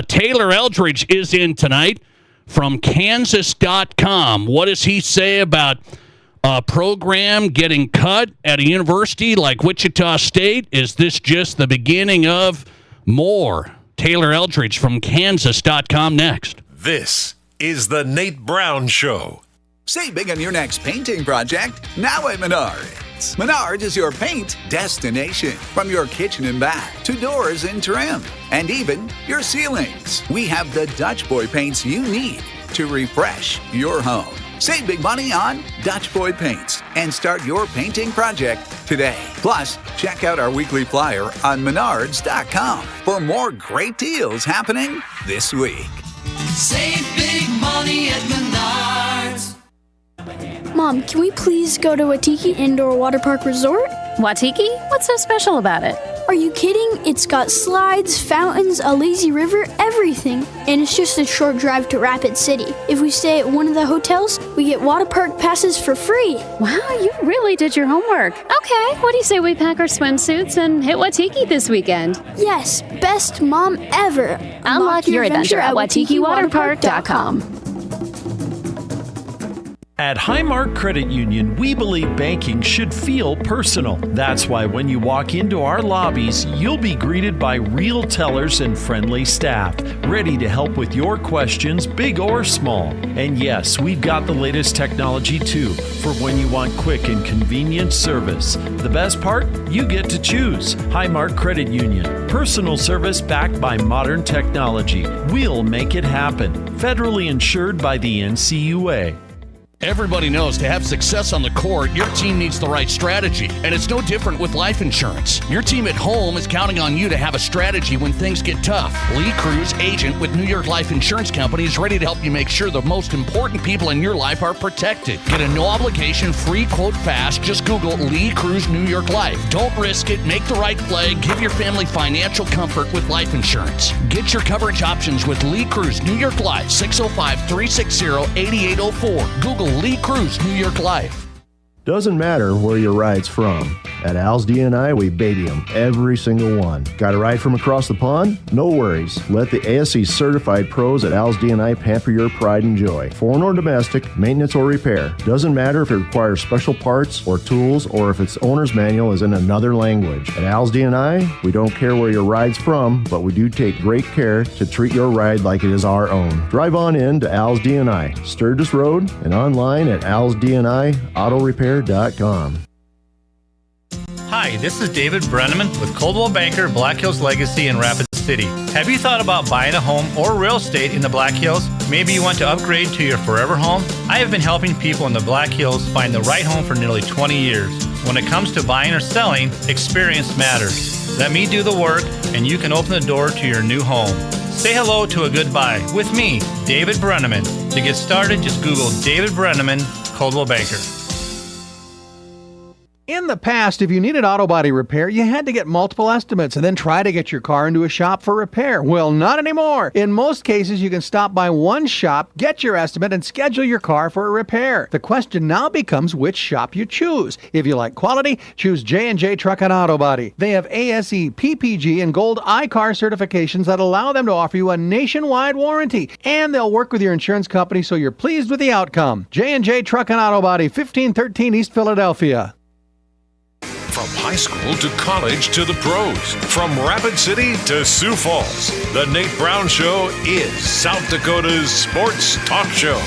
Taylor Eldridge is in tonight from Kansas.com. What does he say about a program getting cut at a university like Wichita State? Is this just the beginning of more? Taylor Eldridge from Kansas.com next. This is the Nate Brown Show. Save big on your next painting project now at Menards. Paints. Menards is your paint destination. From your kitchen and bath to doors and trim, and even your ceilings. We have the Dutch Boy paints you need to refresh your home. Save big money on Dutch Boy Paints and start your painting project today. Plus, check out our weekly flyer on Menards.com for more great deals happening this week. Save big money at Menards. Mom, can we please go to Waitiki Indoor Water Park Resort? Waitiki? What's so special about it? Are you kidding? It's got slides, fountains, a lazy river, everything. And it's just a short drive to Rapid City. If we stay at one of the hotels, we get water park passes for free. Wow, you really did your homework. Okay, what do you say we pack our swimsuits and hit Waitiki this weekend? Yes, best mom ever. Unlock your adventure at WaitikiWaterPark.com. At Highmark Credit Union, we believe banking should feel personal. That's why when you walk into our lobbies, you'll be greeted by real tellers and friendly staff, ready to help with your questions, big or small. And yes, we've got the latest technology too, for when you want quick and convenient service. The best part? You get to choose. Highmark Credit Union. Personal service backed by modern technology. We'll make it happen. Federally insured by the NCUA. Everybody knows to have success on the court, your team needs the right strategy. And it's no different with life insurance. Your team at home is counting on you to have a strategy when things get tough. Lee Cruz, agent with New York Life Insurance Company, is ready to help you make sure the most important people in your life are protected. Get a no-obligation, free quote fast. Just Google Lee Cruz New York Life. Don't risk it. Make the right play. Give your family financial comfort with life insurance. Get your coverage options with Lee Cruz New York Life, 605-360-8804. Google Lee Cruz New York Life. Doesn't matter where your ride's from. At Al's D&I, we baby them, every single one. Got a ride from across the pond? No worries. Let the ASE certified pros at Al's D&I pamper your pride and joy. Foreign or domestic, maintenance or repair. Doesn't matter if it requires special parts or tools or if its owner's manual is in another language. At Al's D&I, we don't care where your ride's from, but we do take great care to treat your ride like it is our own. Drive on in to Al's D&I, Sturgis Road, and online at alsdniautorepair.com. Hi, this is David Brenneman with Coldwell Banker Black Hills Legacy in Rapid City. Have you thought about buying a home or real estate in the Black Hills? Maybe you want to upgrade to your forever home? I have been helping people in the Black Hills find the right home for nearly 20 years. When it comes to buying or selling, experience matters. Let me do the work and you can open the door to your new home. Say hello to a good buy with me, David Brenneman. To get started, just Google David Brenneman, Coldwell Banker. In the past, if you needed auto body repair, you had to get multiple estimates and then try to get your car into a shop for repair. Well, not anymore. In most cases, you can stop by one shop, get your estimate, and schedule your car for a repair. The question now becomes which shop you choose. If you like quality, choose J&J Truck and Auto Body. They have ASE, PPG, and Gold I-CAR certifications that allow them to offer you a nationwide warranty. And they'll work with your insurance company so you're pleased with the outcome. J&J Truck and Auto Body, 1513 East Philadelphia. From high school to college to the pros, from Rapid City to Sioux Falls, the Nate Brown Show is South Dakota's sports talk show.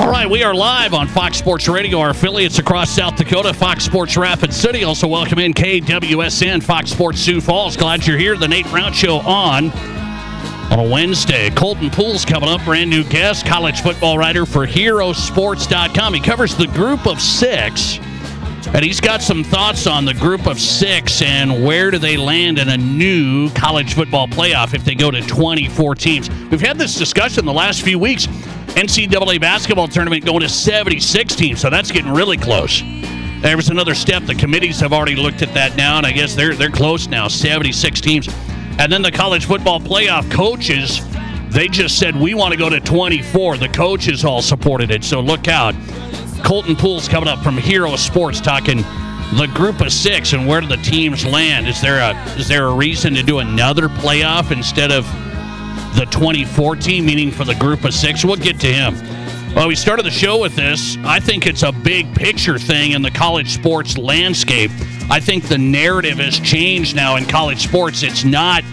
All right, we are live on Fox Sports Radio, our affiliates across South Dakota, Fox Sports Rapid City. Also welcome in KWSN, Fox Sports Sioux Falls. Glad you're here. The Nate Brown Show on a Wednesday. Colton Poole's coming up, brand new guest, college football writer for HeroSports.com. He covers the group of six, and he's got some thoughts on the group of six and where do they land in a new college football playoff if they go to 24 teams. We've had this discussion the last few weeks. NCAA basketball tournament going to 76 teams, so that's getting really close. There was another step. The committees have already looked at that now, and I guess they're close now, 76 teams. And then the college football playoff coaches, they just said, we want to go to 24. The coaches all supported it, so look out. Colton Poole's coming up from Hero Sports talking the group of six and where do the teams land. Is there a reason to do another playoff instead of the 2014, meaning for the group of six? We'll get to him. Well, we started the show with this. I think it's a big picture thing in the college sports landscape. I think the narrative has changed now in college sports. It's not,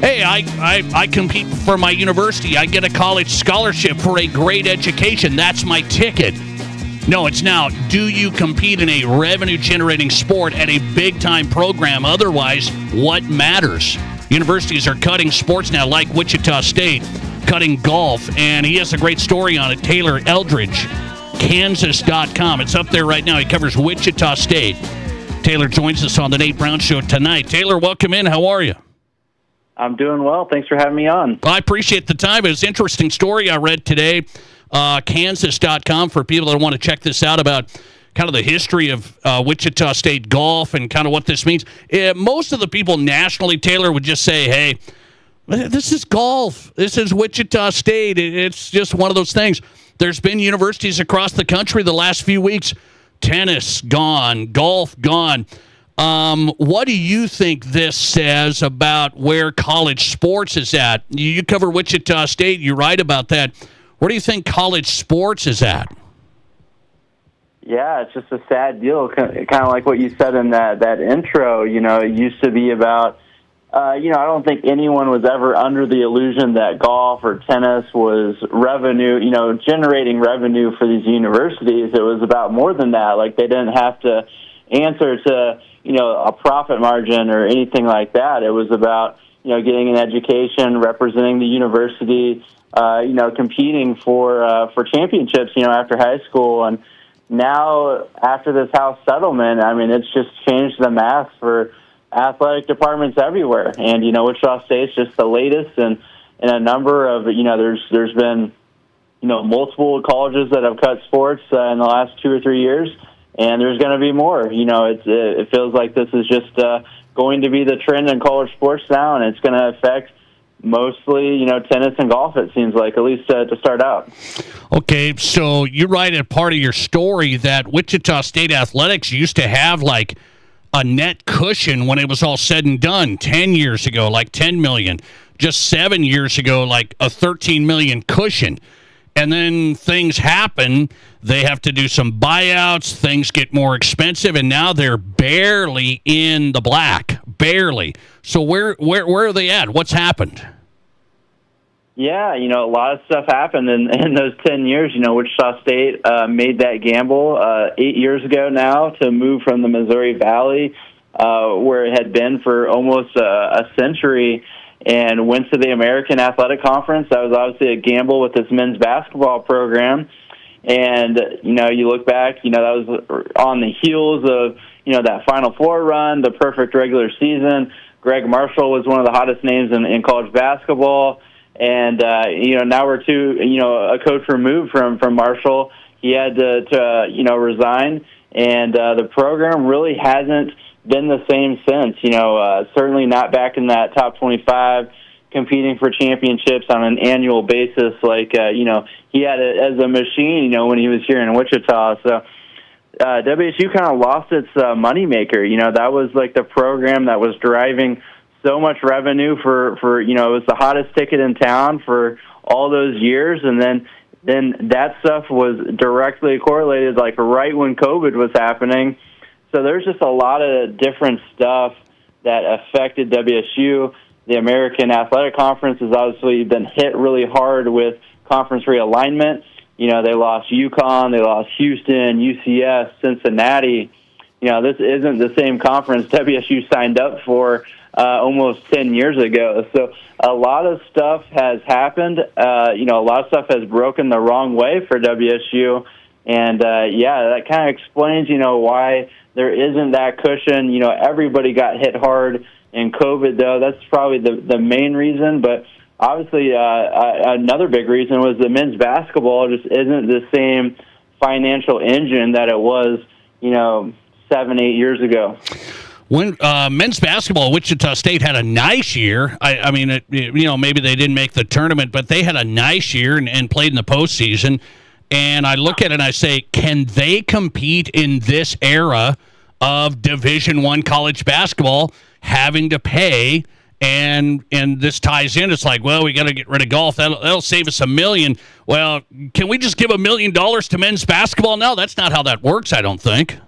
hey, I compete for my university. I get a college scholarship for a great education. That's my ticket. No, it's now, do you compete in a revenue-generating sport at a big-time program? Otherwise, what matters? Universities are cutting sports now, like Wichita State, cutting golf, and he has a great story on it. Taylor Eldridge, Kansas.com. It's up there right now. He covers Wichita State. Taylor joins us on the Nate Brown Show tonight. Taylor, welcome in. How are you? I'm doing well. Thanks for having me on. Well, I appreciate the time. It was an interesting story I read today. Kansas.com for people that want to check this out about kind of the history of Wichita State golf and kind of what this means. Most of the people nationally, Taylor, would just say, hey, this is golf. This is Wichita State. It's just one of those things. There's been universities across the country the last few weeks. Tennis gone, golf gone. What do you think this says about where college sports is at? You cover Wichita State. You write about that. Where do you think college sports is at? Yeah, it's just a sad deal, kind of like what you said in that intro. You know, it used to be about, I don't think anyone was ever under the illusion that golf or tennis was revenue, generating revenue for these universities. It was about more than that. Like, they didn't have to answer to, a profit margin or anything like that. It was about, getting an education, representing the university, competing for championships, after high school. And now, after this House settlement, I mean, it's just changed the math for athletic departments everywhere. And, Wichita State's just the latest in a number of, there's been, multiple colleges that have cut sports in the last 2 or 3 years, and there's going to be more. It feels like this is just going to be the trend in college sports now, and it's going to affect mostly, tennis and golf, it seems like, at least to start out. Okay, so you write as part of your story that Wichita State athletics used to have like a net cushion when it was all said and done 10 years ago, like $10 million. Just 7 years ago, like a $13 million cushion. And then things happen. They have to do some buyouts. Things get more expensive, and now they're barely in the black. Barely. So where are they at? What's happened? Yeah, a lot of stuff happened in those 10 years. Wichita State made that gamble 8 years ago now to move from the Missouri Valley, where it had been for almost a century, and went to the American Athletic Conference. That was obviously a gamble with this men's basketball program. And, you look back, that was on the heels of, that Final Four run, the perfect regular season. Greg Marshall was one of the hottest names in college basketball. And, now we're a coach removed from Marshall. He had to resign. And the program really hasn't been the same since. Certainly not back in that top 25, competing for championships on an annual basis like, he had it as a machine, when he was here in Wichita. So WSU kind of lost its moneymaker. That was like the program that was driving so much revenue for it was the hottest ticket in town for all those years. And then that stuff was directly correlated, like right when COVID was happening. So there's just a lot of different stuff that affected WSU. The American Athletic Conference has obviously been hit really hard with conference realignment. They lost UConn, they lost Houston, UCF, Cincinnati. This isn't the same conference WSU signed up for almost 10 years ago. So a lot of stuff has happened. A lot of stuff has broken the wrong way for WSU. And, that kind of explains, why there isn't that cushion. Everybody got hit hard in COVID, though. That's probably the main reason. But obviously, another big reason was the men's basketball just isn't the same financial engine that it was, 7-8 years ago. When men's basketball, Wichita State had a nice year. I mean, maybe they didn't make the tournament, but they had a nice year and played in the postseason. And I look at it and I say, can they compete in this era of Division I college basketball, having to pay? And this ties in. It's like, well, we got to get rid of golf. That'll save us $1 million. Well, can we just give $1 million to men's basketball now? That's not how that works, I don't think.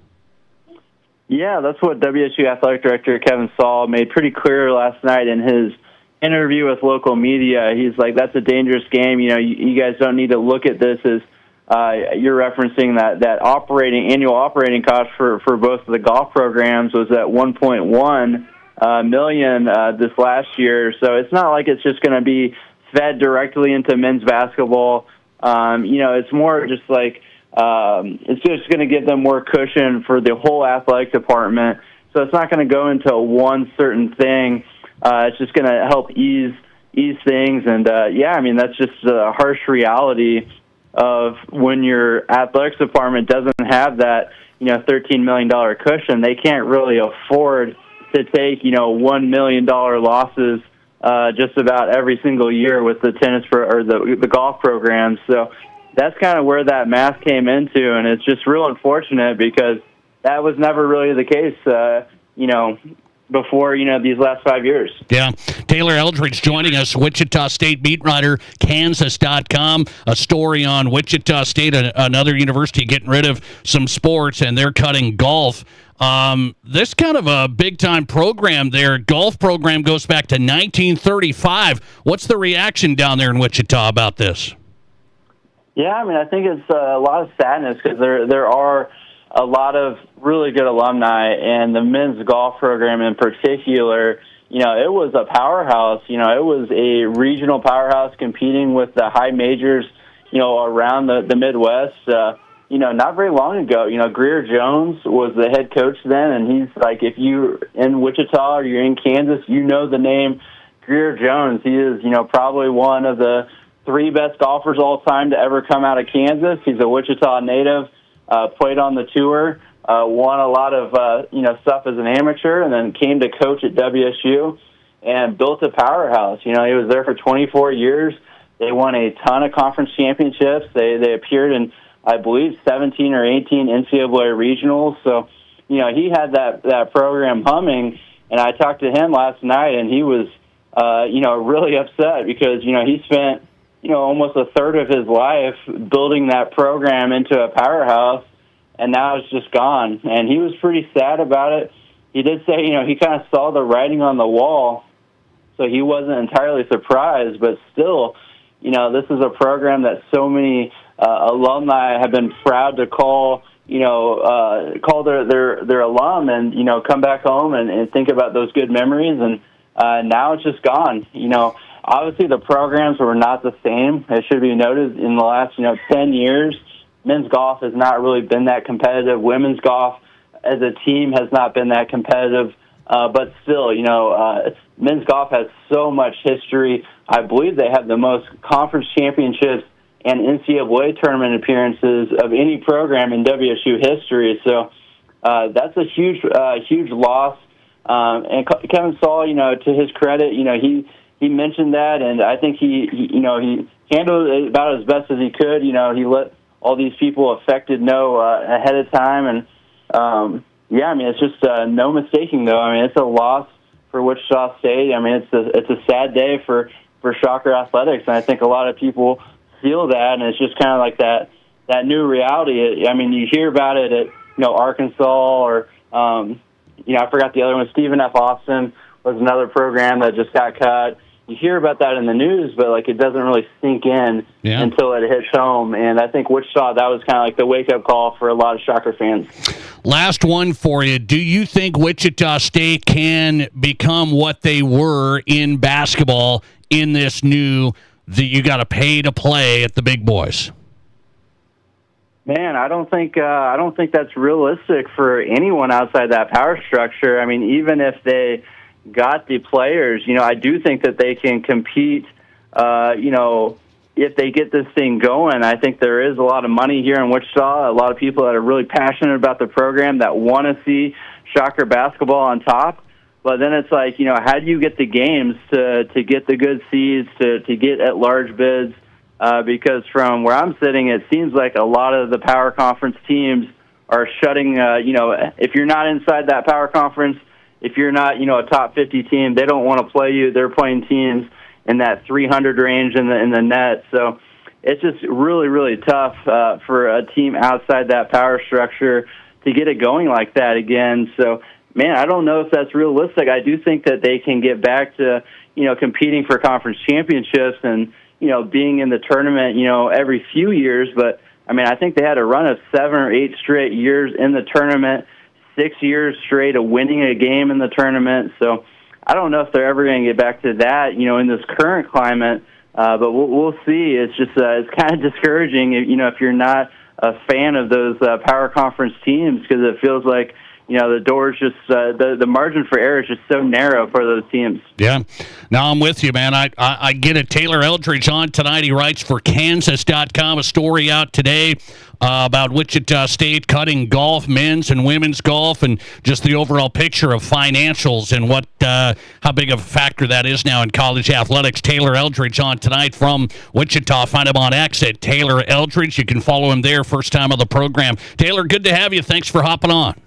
Yeah, that's what WSU Athletic Director Kevin Saul made pretty clear last night in his interview with local media. He's like, that's a dangerous game. You guys don't need to look at this as you're referencing that annual operating cost for both of the golf programs was at $1.1 million this last year. So it's not like it's just going to be fed directly into men's basketball. It's more just like it's just going to give them more cushion for the whole athletic department. So it's not going to go into one certain thing. It's just going to help ease things. And that's just a harsh reality of when your athletics department doesn't have that, $13 million cushion. They can't really afford to take, $1 million losses just about every single year with the tennis or the golf programs. So that's kind of where that math came into, and it's just real unfortunate because that was never really the case, before, these last 5 years. Yeah. Taylor Eldridge joining us, Wichita State beat writer, Kansas.com. A story on Wichita State, another university getting rid of some sports, and they're cutting golf. This kind of a big-time program there. Golf program goes back to 1935. What's the reaction down there in Wichita about this? Yeah, I think it's a lot of sadness because there are a lot of really good alumni, and the men's golf program in particular, it was a powerhouse. It was a regional powerhouse competing with the high majors, around the Midwest. Not very long ago, Greer Jones was the head coach then, and he's like, if you're in Wichita or you're in Kansas, the name Greer Jones. He is, probably one of the 3 best golfers all time to ever come out of Kansas. He's a Wichita native. Played on the tour, won a lot of stuff as an amateur, and then came to coach at WSU and built a powerhouse. He was there for 24 years. They won a ton of conference championships. They appeared in, I believe, 17 or 18 NCAA regionals. So, he had that program humming. And I talked to him last night, and he was, really upset because he spent almost a third of his life building that program into a powerhouse, and now it's just gone. And he was pretty sad about it. He did say, he kind of saw the writing on the wall, so he wasn't entirely surprised, but still, this is a program that so many alumni have been proud to call their alum and, come back home and think about those good memories, and now it's just gone. Obviously, the programs were not the same. It should be noted in the last, 10 years, men's golf has not really been that competitive. Women's golf as a team has not been that competitive. But still, men's golf has so much history. I believe they have the most conference championships and NCAA tournament appearances of any program in WSU history. So that's a huge loss. And Kevin Saul, to his credit, he mentioned that, and I think he handled it about as best as he could. He let all these people affected know ahead of time, and it's just no mistaking though. It's a loss for Wichita State. It's a sad day for Shocker Athletics, and I think a lot of people feel that, and it's just kind of like that new reality. You hear about it at Arkansas or I forgot the other one. Stephen F. Austin was another program that just got cut. You hear about that in the news, but it doesn't really sink in until it hits home. And I think Wichita, that was kind of like the wake-up call for a lot of Shocker fans. Last one for you. Do you think Wichita State can become what they were in basketball in this new that you got to pay to play at the big boys? Man, I don't think that's realistic for anyone outside that power structure. Even if they got the players, I do think that they can compete, if they get this thing going. I think there is a lot of money here in Wichita, a lot of people that are really passionate about the program that want to see Shocker basketball on top. But then it's like, how do you get the games to get the good seeds, to get at large bids? Because from where I'm sitting, it seems like a lot of the power conference teams are shutting, if you're not inside that power conference, if you're not, a top 50 team, they don't want to play you. They're playing teams in that 300 range in the net. So it's just really, really tough for a team outside that power structure to get it going like that again. So, man, I don't know if that's realistic. I do think that they can get back to, competing for conference championships and, being in the tournament, every few years. But, I think they had a run of 7 or 8 straight years in the tournament, 6 years straight of winning a game in the tournament. So I don't know if they're ever going to get back to that, in this current climate. But we'll see. It's just it's kind of discouraging, if you're not a fan of those power conference teams, because it feels like, the door's just the margin for error is just so narrow for those teams. Yeah. Now I'm with you, man. I get it. Taylor Eldridge on tonight. He writes for Kansas.com, a story out today about Wichita State cutting golf, men's and women's golf, and just the overall picture of financials and what how big of a factor that is now in college athletics. Taylor Eldridge on tonight from Wichita. Find him on X at Taylor Eldridge. You can follow him there, first time on the program. Taylor, good to have you. Thanks for hopping on.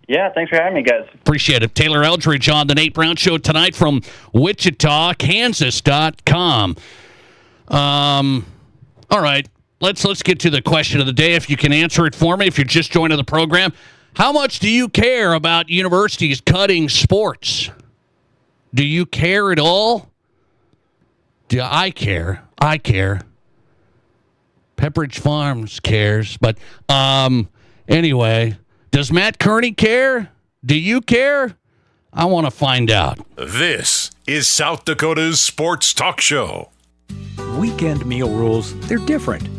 Yeah, thanks for having me, guys. Appreciate it. Taylor Eldridge on the Nate Brown Show tonight from Wichita, Kansas.com. All right, let's get to the question of the day. If you can answer it for me, if you're just joining the program, how much do you care about universities cutting sports? Do you care at all? Do I care? I care. Pepperidge Farms cares, but anyway. Does Matt Kearney care? Do you care? I want to find out. This is South Dakota's Sports Talk Show. Weekend meal rules, they're different.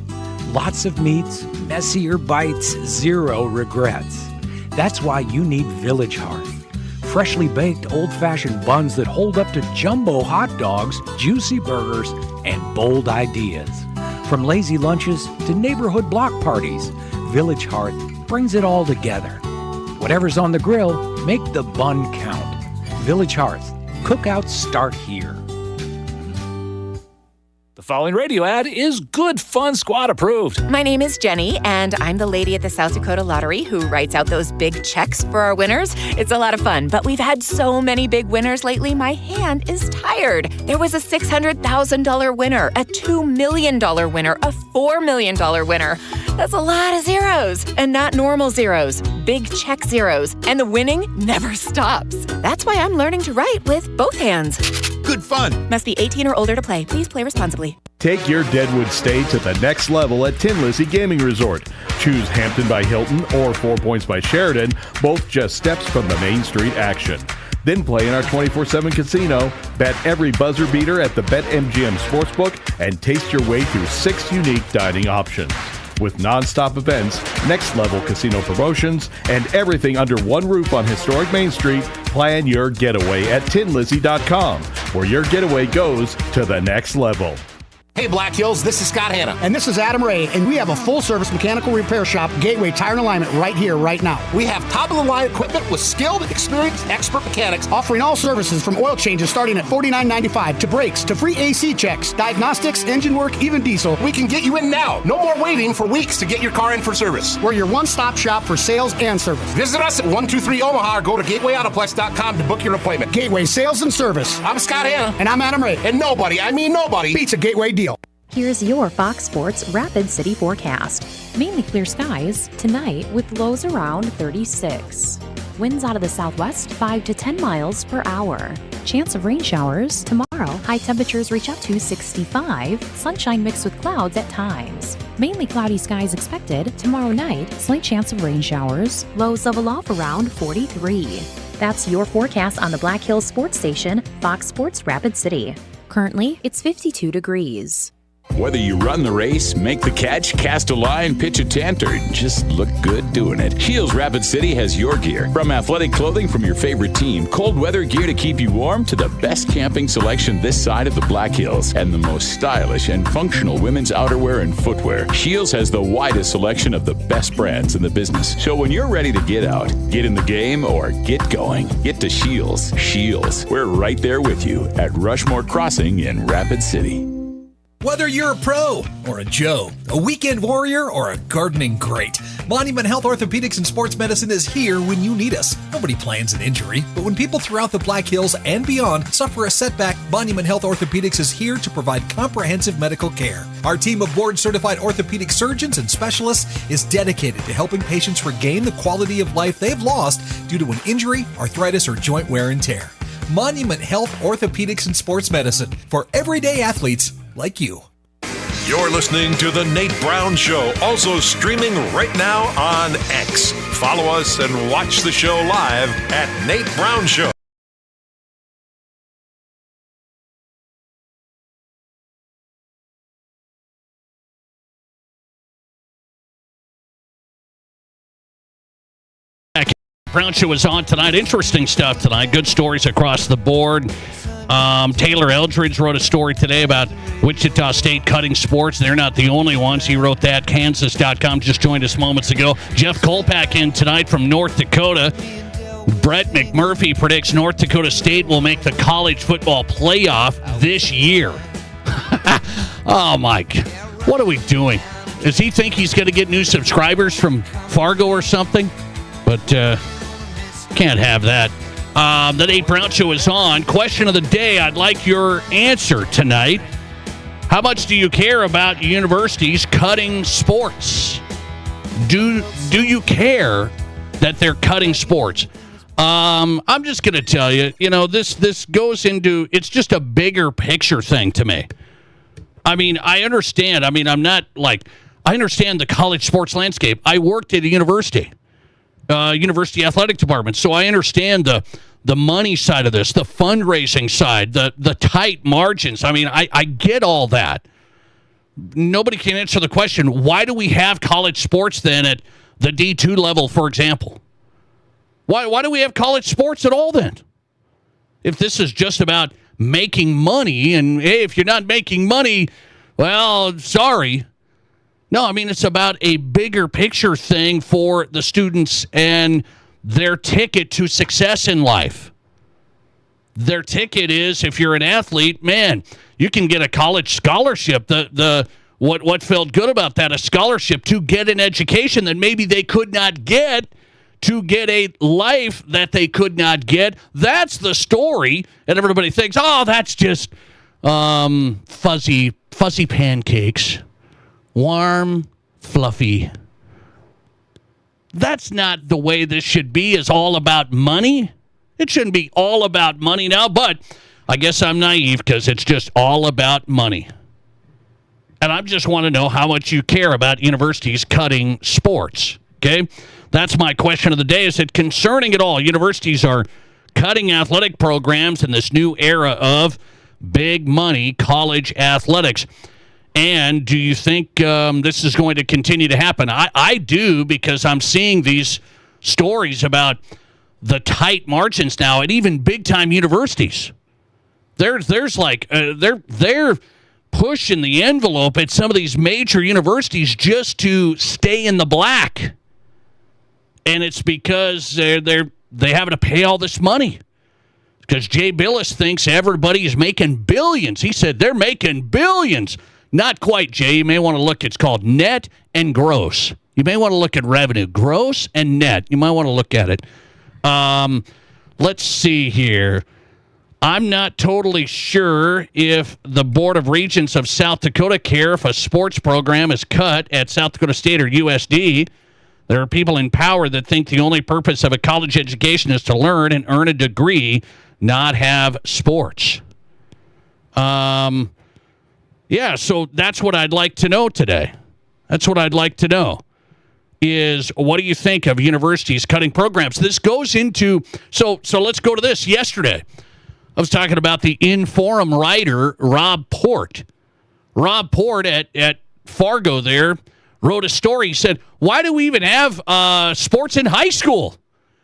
Lots of meats, messier bites, zero regrets. That's why you need Village Hearth. Freshly baked old-fashioned buns that hold up to jumbo hot dogs, juicy burgers, and bold ideas. From lazy lunches to neighborhood block parties, Village Hearth brings it all together. Whatever's on the grill, make the bun count. Village Hearth. Cookouts start here. The following radio ad is Good Fun Squad approved. My name is Jenny, and I'm the lady at the South Dakota Lottery who writes out those big checks for our winners. It's a lot of fun, but we've had so many big winners lately, my hand is tired. There was a $600,000 winner, a $2 million winner, a $4 million winner. That's a lot of zeros, and not normal zeros, big check zeros, and the winning never stops. That's why I'm learning to write with both hands. Good fun. Must be 18 or older to play. Please play responsibly. Take your Deadwood stay to the next level at Tin Lizzie Gaming Resort. Choose Hampton by Hilton or 4 Points by Sheridan, both just steps from the Main Street action. Then play in our 24/7 casino, bet every buzzer beater at the BetMGM Sportsbook, and taste your way through 6 unique dining options. With non-stop events, next-level casino promotions, and everything under one roof on historic Main Street, plan your getaway at tinlizzie.com, where your getaway goes to the next level. Hey, Black Hills, this is Scott Hanna. And this is Adam Ray, and we have a full-service mechanical repair shop, Gateway Tire and Alignment, right here, right now. We have top-of-the-line equipment with skilled, experienced, expert mechanics. Offering all services from oil changes starting at $49.95 to brakes, to free AC checks, diagnostics, engine work, even diesel. We can get you in now. No more waiting for weeks to get your car in for service. We're your one-stop shop for sales and service. Visit us at 123 Omaha or go to gatewayautoplex.com to book your appointment. Gateway Sales and Service. I'm Scott Hanna. And I'm Adam Ray. And nobody, I mean nobody, beats a Gateway deal. Here's your Fox Sports Rapid City forecast. Mainly clear skies tonight with lows around 36. Winds out of the southwest 5 to 10 miles per hour. Chance of rain showers tomorrow. High temperatures reach up to 65. Sunshine mixed with clouds at times. Mainly cloudy skies expected tomorrow night. Slight chance of rain showers. Lows level off around 43. That's your forecast on the Black Hills Sports Station, Fox Sports Rapid City. Currently, it's 52 degrees. Whether you run the race, make the catch, cast a line, pitch a tent, or just look good doing it, Shields Rapid City has your gear. From athletic clothing from your favorite team, cold weather gear to keep you warm, to the best camping selection this side of the Black Hills, and the most stylish and functional women's outerwear and footwear. Shields has the widest selection of the best brands in the business. So when you're ready to get out, get in the game, or get going, get to Shields. Shields, we're right there with you at Rushmore Crossing in Rapid City. Whether you're a pro or a Joe, a weekend warrior or a gardening great, Monument Health Orthopedics and Sports Medicine is here when you need us. Nobody plans an injury, but when people throughout the Black Hills and beyond suffer a setback, Monument Health Orthopedics is here to provide comprehensive medical care. Our team of board-certified orthopedic surgeons and specialists is dedicated to helping patients regain the quality of life they've lost due to an injury, arthritis, or joint wear and tear. Monument Health Orthopedics and Sports Medicine for everyday athletes like you. You're listening to The Nate Brown Show, also streaming right now on X. Follow us and watch the show live at Nate Brown Show. Brown Show is on tonight. Interesting stuff tonight. Good stories across the board. Taylor Eldridge wrote a story today about Wichita State cutting sports. They're not the only ones. He wrote that. Kansas.com just joined us moments ago. Jeff Kolpak in tonight from North Dakota. Brett McMurphy predicts North Dakota State will make the college football playoff this year. Oh, Mike. What are we doing? Does he think he's going to get new subscribers from Fargo or something? But can't have that. The Nate Brown Show is on. Question of the day. I'd like your answer tonight. How much do you care about universities cutting sports? Do you care that they're cutting sports? I'm just going to tell you, this goes into, it's just a bigger picture thing to me. I mean, I understand. I mean, I understand the college sports landscape. I worked at a university athletic department, so I understand the money side of this, the fundraising side, the tight margins. I mean, I get all that. Nobody can answer the question, why do we have college sports then at the D2 level, for example? Why do we have college sports at all then? If this is just about making money, and hey, if you're not making money, well, sorry. No, I mean, it's about a bigger picture thing for the students and their ticket to success in life. Their ticket is, if you're an athlete, man, you can get a college scholarship. What felt good about that, a scholarship to get an education that maybe they could not get, to get a life that they could not get. That's the story. And everybody thinks, oh, that's just fuzzy pancakes. Warm, fluffy. That's not the way this should be, is all about money. It shouldn't be all about money now, but I guess I'm naive because it's just all about money. And I just want to know how much you care about universities cutting sports, okay? That's my question of the day. Is it concerning at all? Universities are cutting athletic programs in this new era of big money college athletics. And do you think this is going to continue to happen? I do, because I'm seeing these stories about the tight margins now at even big-time universities. There's like they're pushing the envelope at some of these major universities just to stay in the black, and it's because they having to pay all this money. Because Jay Billis thinks everybody is making billions. He said they're making billions. Not quite, Jay. You may want to look. It's called net and gross. You may want to look at revenue. Gross and net. You might want to look at it. Let's see here. I'm not totally sure if the Board of Regents of South Dakota care if a sports program is cut at South Dakota State or USD. There are people in power that think the only purpose of a college education is to learn and earn a degree, not have sports. Yeah, so that's what I'd like to know today. That's what I'd like to know is, what do you think of universities cutting programs? This goes into, so let's go to this. Yesterday, I was talking about the in-forum writer, Rob Port. Rob Port at Fargo there wrote a story. He said, why do we even have sports in high school?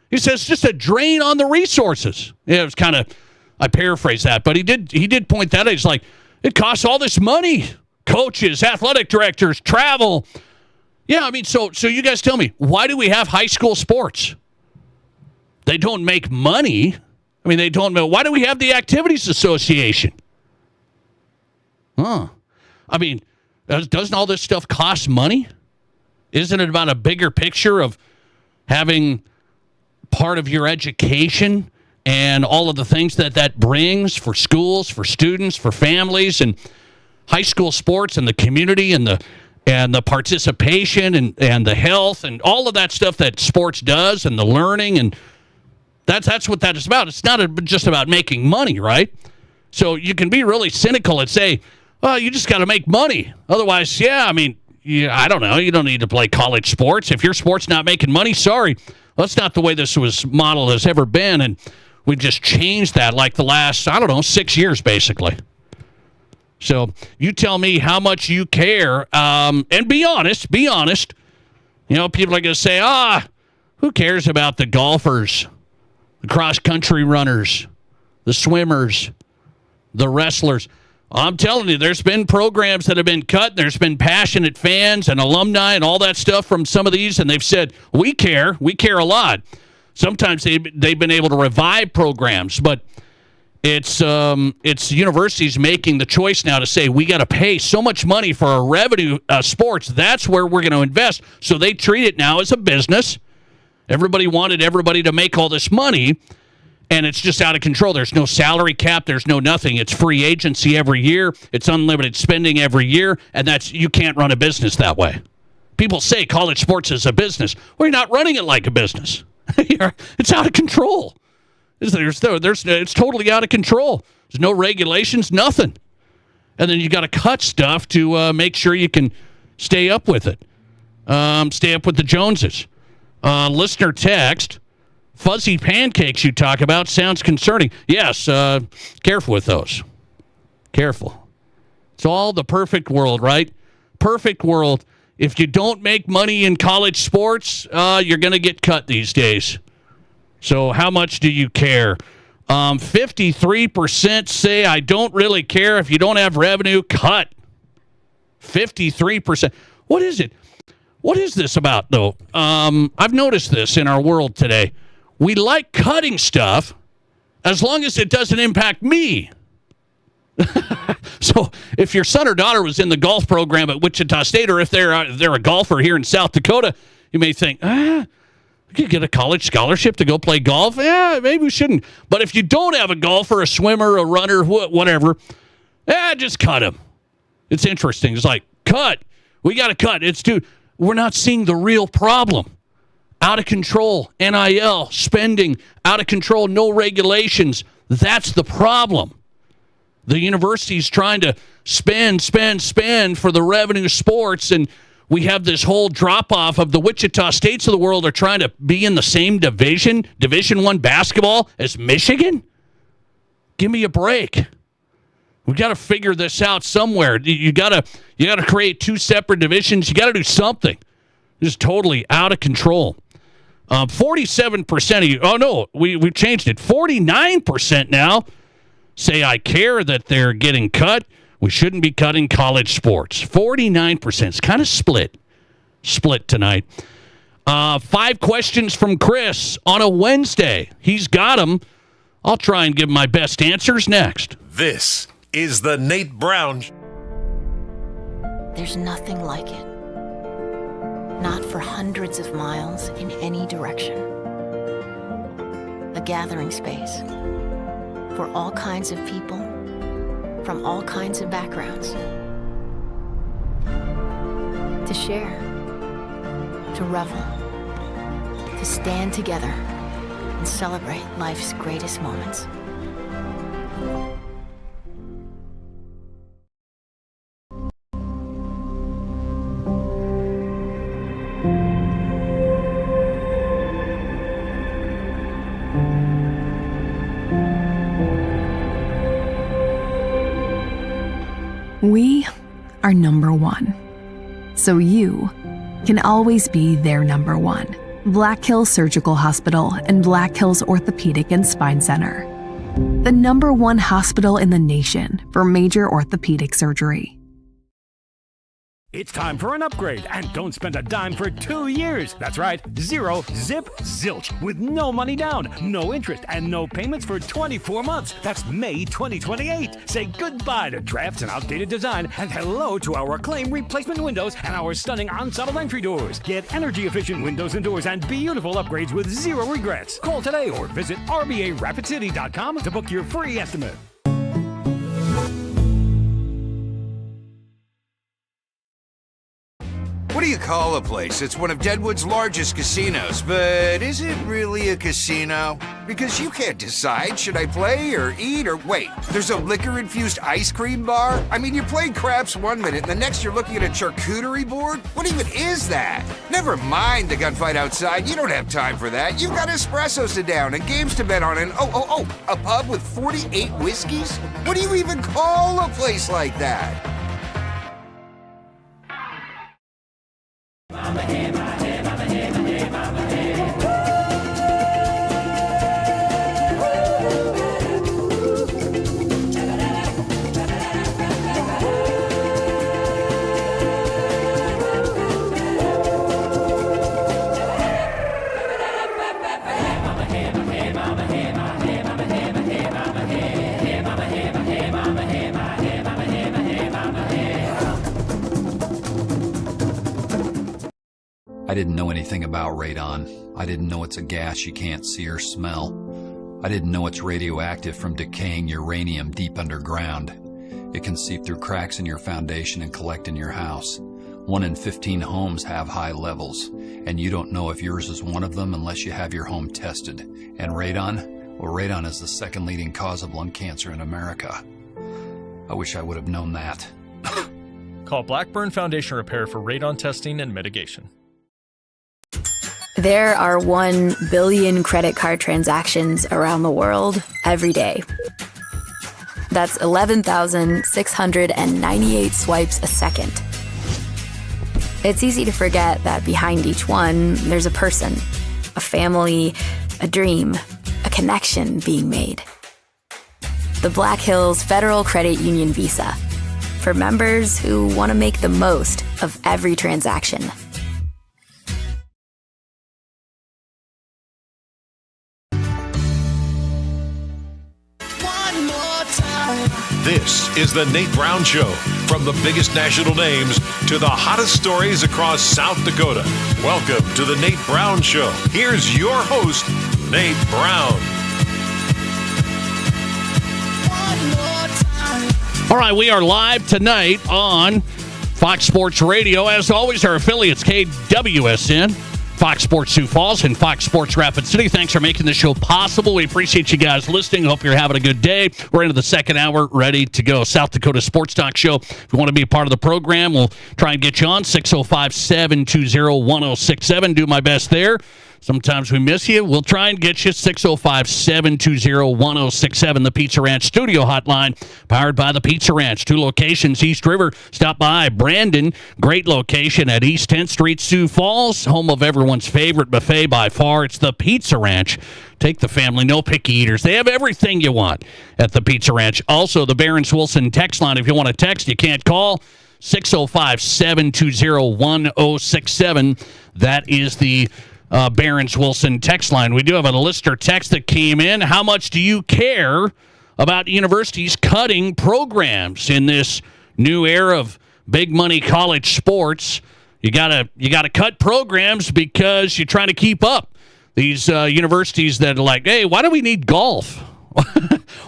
He says it's just a drain on the resources. Yeah, it was kind of, I paraphrase that, but he did point that out. He's like, it costs all this money. Coaches, athletic directors, travel. Yeah, I mean, so you guys tell me, why do we have high school sports? They don't make money. I mean, they don't know. Why do we have the Activities Association? Huh. I mean, doesn't all this stuff cost money? Isn't it about a bigger picture of having part of your education and all of the things that brings for schools, for students, for families, and high school sports and the community and the participation and the health and all of that stuff that sports does and the learning, and that's what that is about. It's not just about making money, right? So you can be really cynical and say, well, you just got to make money. Otherwise, I don't know. You don't need to play college sports. If your sport's not making money, sorry. That's not the way this was modeled has ever been, and we've just changed that like the last, 6 years, basically. So you tell me how much you care, and be honest. People are going to say, who cares about the golfers, the cross-country runners, the swimmers, the wrestlers? I'm telling you, there's been programs that have been cut. There's been passionate fans and alumni and all that stuff from some of these, and they've said, we care a lot. Sometimes they've been able to revive programs, but it's universities making the choice now to say, we got to pay so much money for our revenue sports. That's where we're going to invest. So they treat it now as a business. Everybody wanted everybody to make all this money, and it's just out of control. There's no salary cap. There's no nothing. It's free agency every year. It's unlimited spending every year, and you can't run a business that way. People say college sports is a business. Well, you're not running it like a business. It's out of control. It's totally out of control. There's no regulations, nothing. And then you got to cut stuff to make sure you can stay up with it. Stay up with the Joneses. Listener text, fuzzy pancakes you talk about sounds concerning. Yes, careful with those. Careful. It's all the perfect world, right? Perfect world. If you don't make money in college sports, you're going to get cut these days. So how much do you care? 53% say, I don't really care. If you don't have revenue, cut. 53%. What is it? What is this about, though? I've noticed this in our world today. We like cutting stuff as long as it doesn't impact me. So if your son or daughter was in the golf program at Wichita State, or if they're a golfer here in South Dakota, you may think, we could get a college scholarship to go play golf. Yeah, maybe we shouldn't. But if you don't have a golfer, a swimmer, a runner, whatever, just cut them. It's interesting. It's like, cut. We got to cut. We're not seeing the real problem. Out of control, NIL, spending, out of control, no regulations. That's the problem. The university's trying to spend for the revenue sports, and we have this whole drop-off of the Wichita States of the world are trying to be in the same Division I basketball as Michigan? Give me a break. We got to figure this out somewhere. You got to create two separate divisions. You got to do something. It's totally out of control. 47% of you, oh no, we've changed it. 49% now say I care that they're getting cut. We shouldn't be cutting college sports. 49%. It's kind of split tonight. 5 questions from Chris on a Wednesday. He's got them. I'll try and give my best answers next. This is the Nate Brown. There's nothing like it. Not for hundreds of miles in any direction. A gathering space for all kinds of people from all kinds of backgrounds. To share, to revel, to stand together and celebrate life's greatest moments. We are number one, so you can always be their number one. Black Hills Surgical Hospital and Black Hills Orthopedic and Spine Center. The number one hospital in the nation for major orthopedic surgery. It's time for an upgrade, and don't spend a dime for 2 years. That's right, 0, zip, zilch, with no money down, no interest, and no payments for 24 months. That's May 2028. Say goodbye to drafts and outdated design, and hello to our acclaimed replacement windows and our stunning ensemble entry doors. Get energy-efficient windows and doors and beautiful upgrades with zero regrets. Call today or visit RBARapidCity.com to book your free estimate. What do you call a place? It's one of Deadwood's largest casinos, but is it really a casino? Because you can't decide, should I play or eat or wait? There's a liquor-infused ice cream bar? I mean, you're playing craps one minute, and the next you're looking at a charcuterie board? What even is that? Never mind the gunfight outside, you don't have time for that. You've got espressos to down and games to bet on and a pub with 48 whiskeys? What do you even call a place like that? I didn't know anything about radon. I didn't know it's a gas you can't see or smell. I didn't know it's radioactive from decaying uranium deep underground. It can seep through cracks in your foundation and collect in your house. 1 in 15 homes have high levels, and you don't know if yours is one of them unless you have your home tested. And radon? Well, radon is the second leading cause of lung cancer in America. I wish I would have known that. Call Blackburn Foundation Repair for radon testing and mitigation. There are 1 billion credit card transactions around the world every day. That's 11,698 swipes a second. It's easy to forget that behind each one, there's a person, a family, a dream, a connection being made. The Black Hills Federal Credit Union Visa, for members who want to make the most of every transaction. This is the Nate Brown Show. From the biggest national names to the hottest stories across South Dakota. Welcome to the Nate Brown Show. Here's your host, Nate Brown. All right, we are live tonight on Fox Sports Radio. As always, our affiliates, KWSN, Fox Sports Sioux Falls, and Fox Sports Rapid City. Thanks for making this show possible. We appreciate you guys listening. Hope you're having a good day. We're into the second hour, ready to go. South Dakota Sports Talk Show. If you want to be a part of the program, we'll try and get you on 605-720-1067. Do my best there. Sometimes we miss you. We'll try and get you 605-720-1067, the Pizza Ranch studio hotline, powered by the Pizza Ranch. 2 locations, East River. Stop by Brandon. Great location at East 10th Street, Sioux Falls, home of everyone's favorite buffet by far. It's the Pizza Ranch. Take the family, no picky eaters. They have everything you want at the Pizza Ranch. Also, the Barron's Wilson text line. If you want to text, you can't call. 605-720-1067. That is the Barron's Wilson text line. We do have a listener text that came in. How much do you care about universities cutting programs in this new era of big money college sports? You gotta cut programs because you're trying to keep up. These universities that are like, hey, why do we need golf?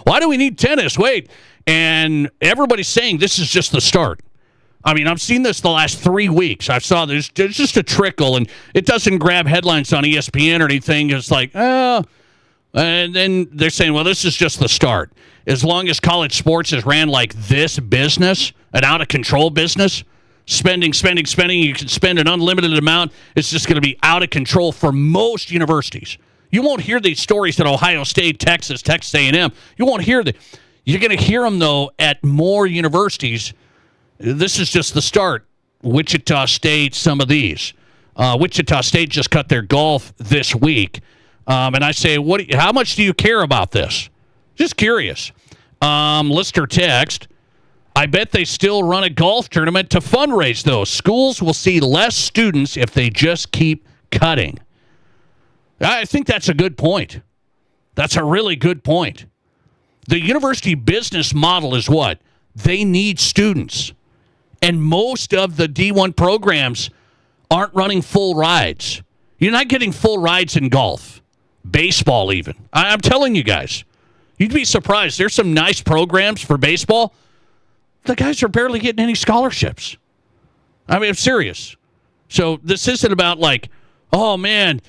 Why do we need tennis? Wait, and everybody's saying this is just the start. I mean, I've seen this the last 3 weeks. I saw there's just a trickle, and it doesn't grab headlines on ESPN or anything. It's like, oh. And then they're saying, well, this is just the start. As long as college sports is ran like this business, an out-of-control business, spending, you can spend an unlimited amount. It's just going to be out of control for most universities. You won't hear these stories at Ohio State, Texas A&M. You won't hear them. You're going to hear them, though, at more universities. This is just the start. Wichita State, some of these. Wichita State just cut their golf this week. And I say, how much do you care about this? Just curious. Lister text, I bet they still run a golf tournament to fundraise, though. Schools will see less students if they just keep cutting. I think that's a good point. That's a really good point. The university business model is what? They need students. And most of the D1 programs aren't running full rides. You're not getting full rides in golf, baseball even. I'm telling you guys, you'd be surprised. There's some nice programs for baseball. The guys are barely getting any scholarships. I mean, I'm serious. So this isn't about like, oh man,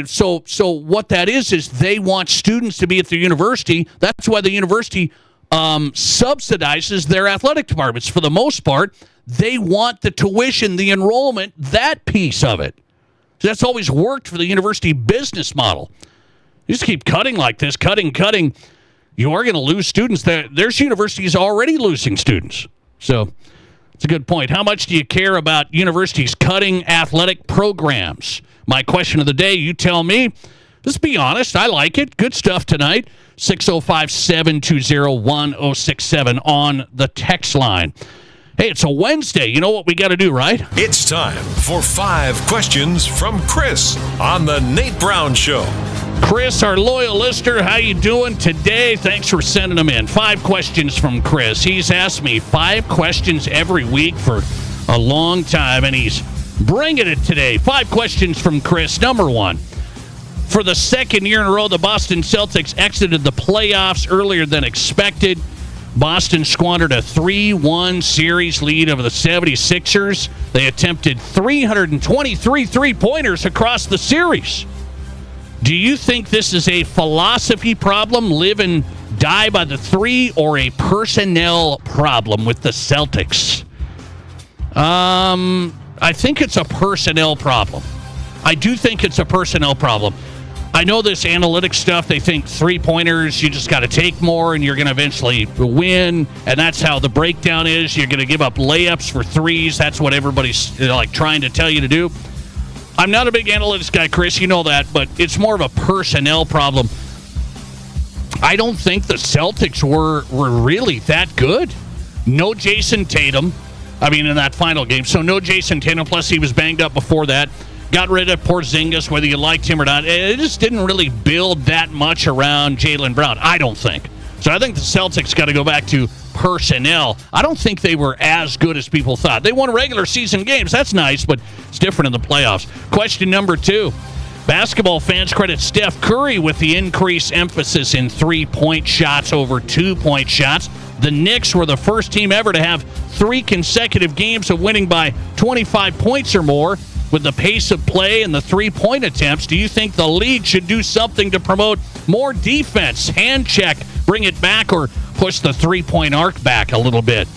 so what that is they want students to be at the university. That's why the university subsidizes their athletic departments. For the most part, they want the tuition, the enrollment, that piece of it. So that's always worked for the university business model. You just keep cutting like this, cutting. You are going to lose students. There's universities already losing students. So it's a good point. How much do you care about universities cutting athletic programs? My question of the day, you tell me. Just be honest. I like it. Good stuff tonight. 605-720-1067 on the text line. Hey, it's a Wednesday. You know what we got to do, right? It's time for 5 questions from Chris on the Nate Brown Show. Chris, our loyal listener, how you doing today? Thanks for sending them in. 5 questions from Chris. He's asked me 5 questions every week for a long time, and he's bringing it today. 5 questions from Chris. Number 1. For the second year in a row, the Boston Celtics exited the playoffs earlier than expected. Boston squandered a 3-1 series lead over the 76ers. They attempted 323 three-pointers across the series. Do you think this is a philosophy problem, live and die by the 3, or a personnel problem with the Celtics? I think it's a personnel problem. I do think it's a personnel problem. I know this analytics stuff, they think three-pointers, you just got to take more and you're going to eventually win, and that's how the breakdown is. You're going to give up layups for threes. That's what everybody's like trying to tell you to do. I'm not a big analytics guy, Chris, you know that, but it's more of a personnel problem. I don't think the Celtics were really that good. No Jason Tatum, in that final game. So no Jason Tatum, plus he was banged up before that. Got rid of Porzingis, whether you liked him or not. It just didn't really build that much around Jaylen Brown, I don't think. So I think the Celtics got to go back to personnel. I don't think they were as good as people thought. They won regular season games. That's nice, but it's different in the playoffs. Question number 2. Basketball fans credit Steph Curry with the increased emphasis in 3-point shots over 2-point shots. The Knicks were the first team ever to have 3 consecutive games of winning by 25 points or more. With the pace of play and the 3-point attempts, do you think the league should do something to promote more defense, hand check, bring it back, or push the 3-point arc back a little bit?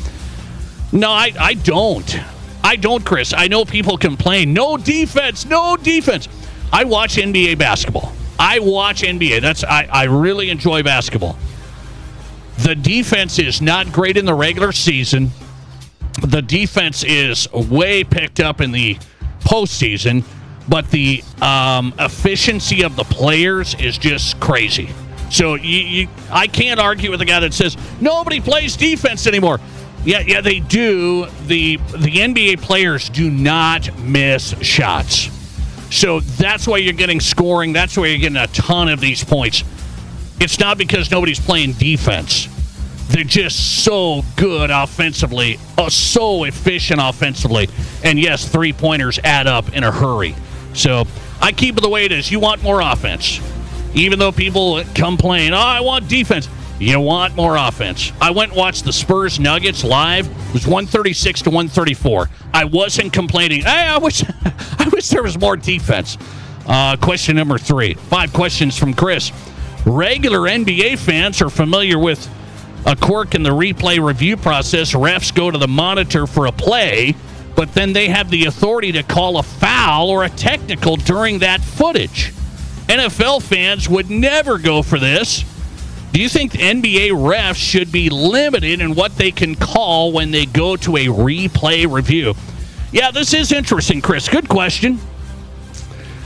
No, I don't. I don't, Chris. I know people complain, no defense. I watch NBA basketball. I really enjoy basketball. The defense is not great in the regular season. The defense is way picked up in the postseason, but the efficiency of the players is just crazy. So I can't argue with a guy that says nobody plays defense anymore. Yeah, they do. The NBA players do not miss shots. So that's why you're getting scoring. That's why you're getting a ton of these points. It's not because nobody's playing defense. They're just so good offensively, so efficient offensively. And yes, 3-pointers add up in a hurry. So I keep it the way it is. You want more offense. Even though people complain, I want defense. You want more offense. I went and watched the Spurs Nuggets live. It was 136-134. I wasn't complaining. Hey, I wish there was more defense. Question number 3. 5 questions from Chris. Regular NBA fans are familiar with a quirk in the replay review process. Refs go to the monitor for a play, but then they have the authority to call a foul or a technical during that footage. NFL fans would never go for this. Do you think NBA refs should be limited in what they can call when they go to a replay review? Yeah, this is interesting, Chris. Good question.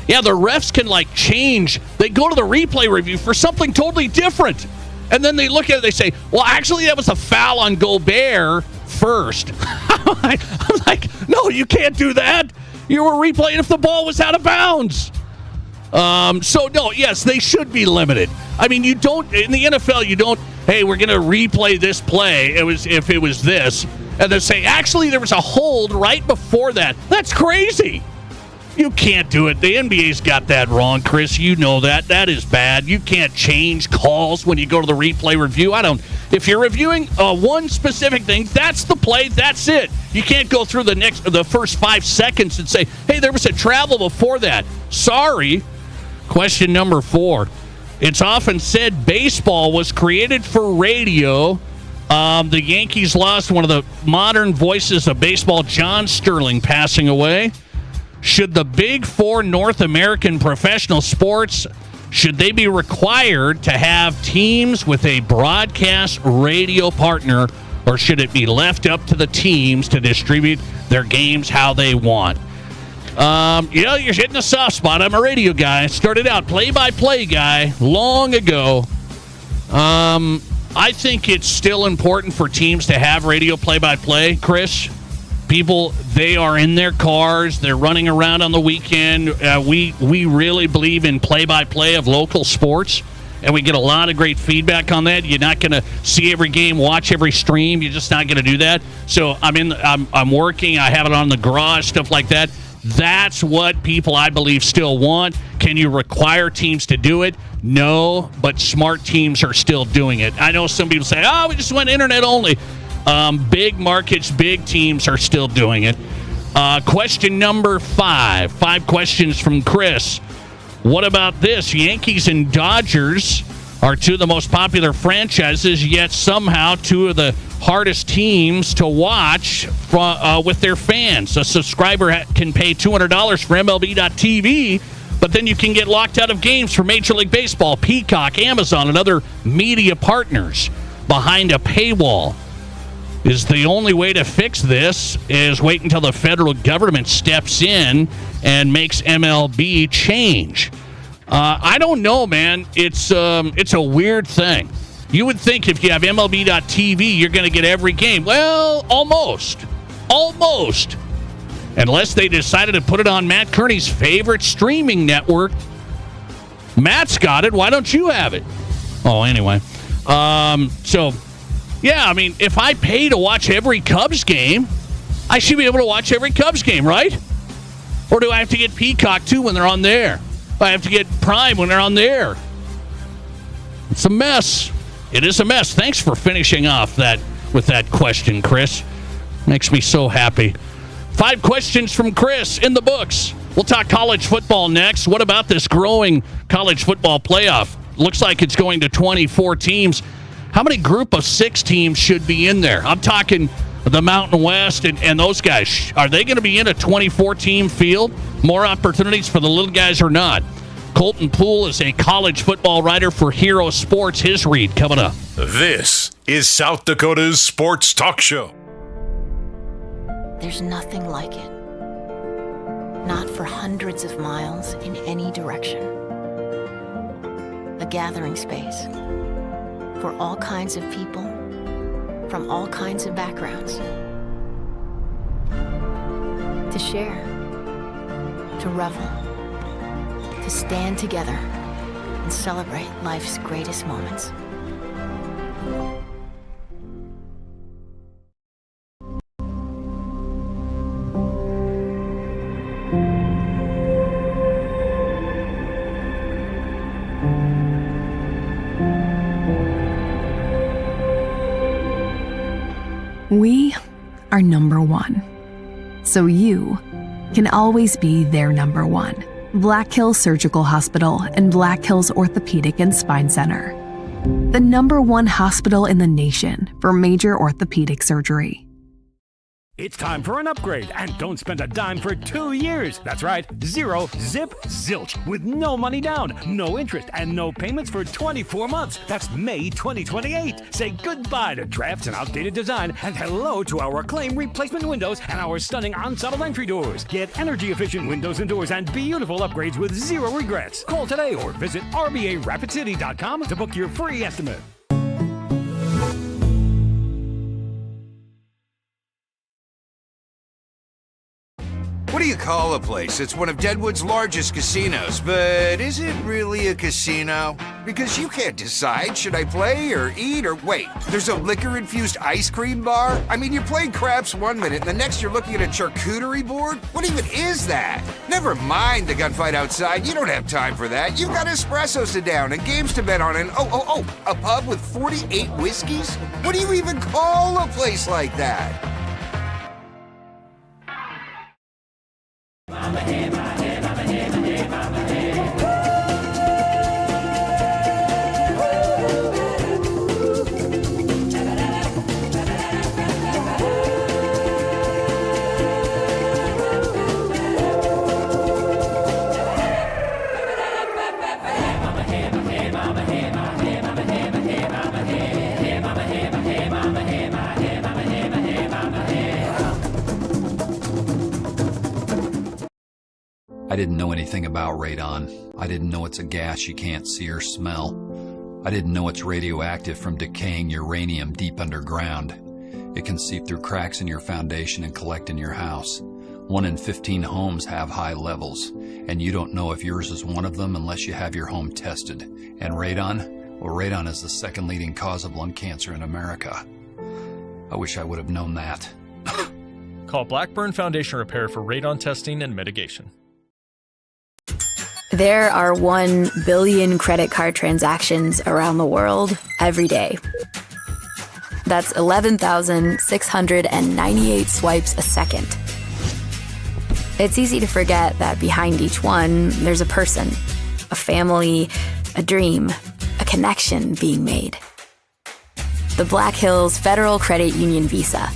Yeah, the refs can change. They go to the replay review for something totally different. And then they look at it, they say, well, actually, that was a foul on Gobert, first. I'm like, no, you can't do that. You were replaying if the ball was out of bounds. So, no, yes, they should be limited. I mean, you don't, in the NFL, you don't, hey, we're going to replay this play if it was this. And then say, actually, there was a hold right before that. That's crazy. You can't do it. The NBA's got that wrong, Chris. You know that. That is bad. You can't change calls when you go to the replay review. If you're reviewing one specific thing, that's the play. That's it. You can't go through the first 5 seconds and say, hey, there was a travel before that. Sorry. Question number 4. It's often said baseball was created for radio. The Yankees lost one of the modern voices of baseball, John Sterling, passing away. Should the Big Four North American professional sports, should they be required to have teams with a broadcast radio partner, or should it be left up to the teams to distribute their games how they want? You're hitting a soft spot. I'm a radio guy. Started out play-by-play guy long ago. I think it's still important for teams to have radio play-by-play, Chris. People, they are in their cars. They're running around on the weekend. We really believe in play-by-play of local sports, and we get a lot of great feedback on that. You're not going to see every game, watch every stream. You're just not going to do that. So I'm working. I have it on the garage, stuff like that. That's what people, I believe, still want. Can you require teams to do it? No, but smart teams are still doing it. I know some people say, we just went internet only. Big markets, big teams are still doing it. Question number 5. 5 questions from Chris. What about this? Yankees and Dodgers are 2 of the most popular franchises, yet somehow 2 of the hardest teams to watch with their fans. A subscriber can pay $200 for MLB.TV, but then you can get locked out of games for Major League Baseball, Peacock, Amazon, and other media partners behind a paywall. Is the only way to fix this is wait until the federal government steps in and makes MLB change. I don't know, man. It's a weird thing. You would think if you have MLB.TV, you're going to get every game. Well, almost. Unless they decided to put it on Matt Kearney's favorite streaming network. Matt's got it. Why don't you have it? Oh, anyway. Yeah, I mean, if I pay to watch every Cubs game, I should be able to watch every Cubs game, right? Or do I have to get Peacock, too, when they're on there? I have to get Prime when they're on there. It's a mess. It is a mess. Thanks for finishing off that with that question, Chris. Makes me so happy. 5 questions from Chris in the books. We'll talk college football next. What about this growing college football playoff? Looks like it's going to 24 teams. How many group of 6 teams should be in there? I'm talking the Mountain West and those guys. Are they going to be in a 24-team field? More opportunities for the little guys or not? Colton Poole is a college football writer for Hero Sports. His read coming up. This is South Dakota's Sports Talk Show. There's nothing like it. Not for hundreds of miles in any direction. A gathering space for all kinds of people from all kinds of backgrounds. To share, to revel, to stand together and celebrate life's greatest moments. We are number 1. So you can always be their number 1. Black Hills Surgical Hospital and Black Hills Orthopedic and Spine Center. The number 1 hospital in the nation for major orthopedic surgery. It's time for an upgrade, and don't spend a dime for 2 years. That's right, 0 zip zilch with no money down, no interest, and no payments for 24 months. That's May 2028. Say goodbye to drafts and outdated design, and hello to our acclaimed replacement windows and our stunning ensemble entry doors. Get energy-efficient windows and doors and beautiful upgrades with 0 regrets. Call today or visit RBARapidCity.com to book your free estimate. What do you call a place that's one of Deadwood's largest casinos, but is it really a casino? Because you can't decide, should I play or eat or wait, there's a liquor-infused ice cream bar? I mean, you're playing craps one minute and the next you're looking at a charcuterie board? What even is that? Never mind the gunfight outside, you don't have time for that. You've got espressos to down and games to bet on and a pub with 48 whiskeys? What do you even call a place like that? I didn't know anything about radon. I didn't know it's a gas you can't see or smell. I didn't know it's radioactive from decaying uranium deep underground. It can seep through cracks in your foundation and collect in your house. 1 in 15 homes have high levels, and you don't know if yours is one of them unless you have your home tested. And radon? Well, radon is the second leading cause of lung cancer in America. I wish I would have known that. Call Blackburn Foundation Repair for radon testing and mitigation. There are 1 billion credit card transactions around the world every day. That's 11,698 swipes a second. It's easy to forget that behind each one, there's a person, a family, a dream, a connection being made. The Black Hills Federal Credit Union Visa,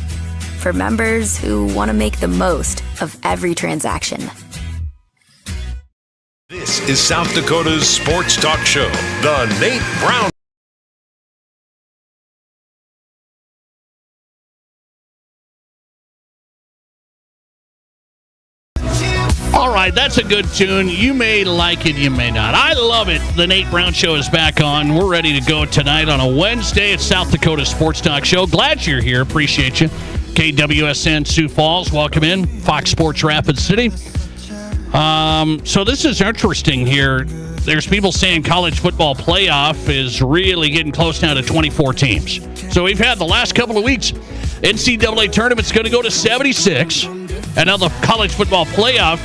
for members who want to make the most of every transaction. This is South Dakota's sports talk show, The Nate Brown. All right, that's a good tune. You may like it, you may not. I love it. The Nate Brown Show is back on. We're ready to go tonight on a Wednesday. It's South Dakota Sports Talk Show. Glad you're here. Appreciate you. KWSN Sioux Falls, welcome in. Fox Sports Rapid City. So this is interesting here. There's people saying college football playoff is really getting close now to 24 teams. So we've had the last couple of weeks. NCAA tournament's going to go to 76. And now the college football playoff,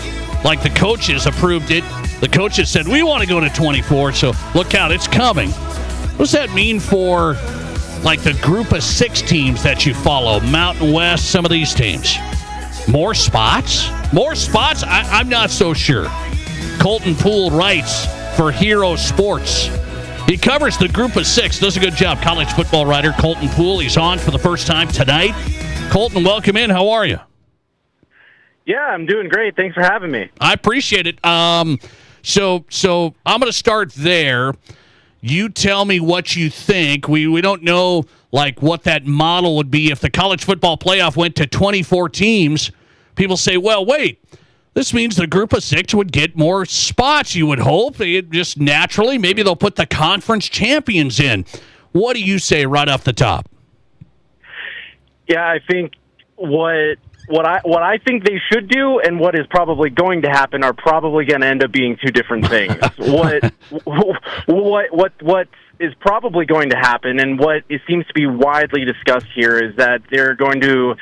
like the coaches approved it. The coaches said, we want to go to 24. So look out, it's coming. What does that mean for like the group of 6 teams that you follow? Mountain West, some of these teams. More spots? More spots? I'm not so sure. Colton Poole writes for Hero Sports. He covers the group of 6. Does a good job. College football writer Colton Poole. He's on for the first time tonight. Colton, welcome in. How are you? Yeah, I'm doing great. Thanks for having me. I appreciate it. So I'm going to start there. You tell me what you think. We don't know like what that model would be if the college football playoff went to 24 teams. People say, well, wait, this means the group of 6 would get more spots, you would hope. It just naturally, maybe they'll put the conference champions in. What do you say right off the top? Yeah, I think what I think they should do and what is probably going to happen are probably going to end up being 2 different things. What is probably going to happen and what it seems to be widely discussed here is that they're going to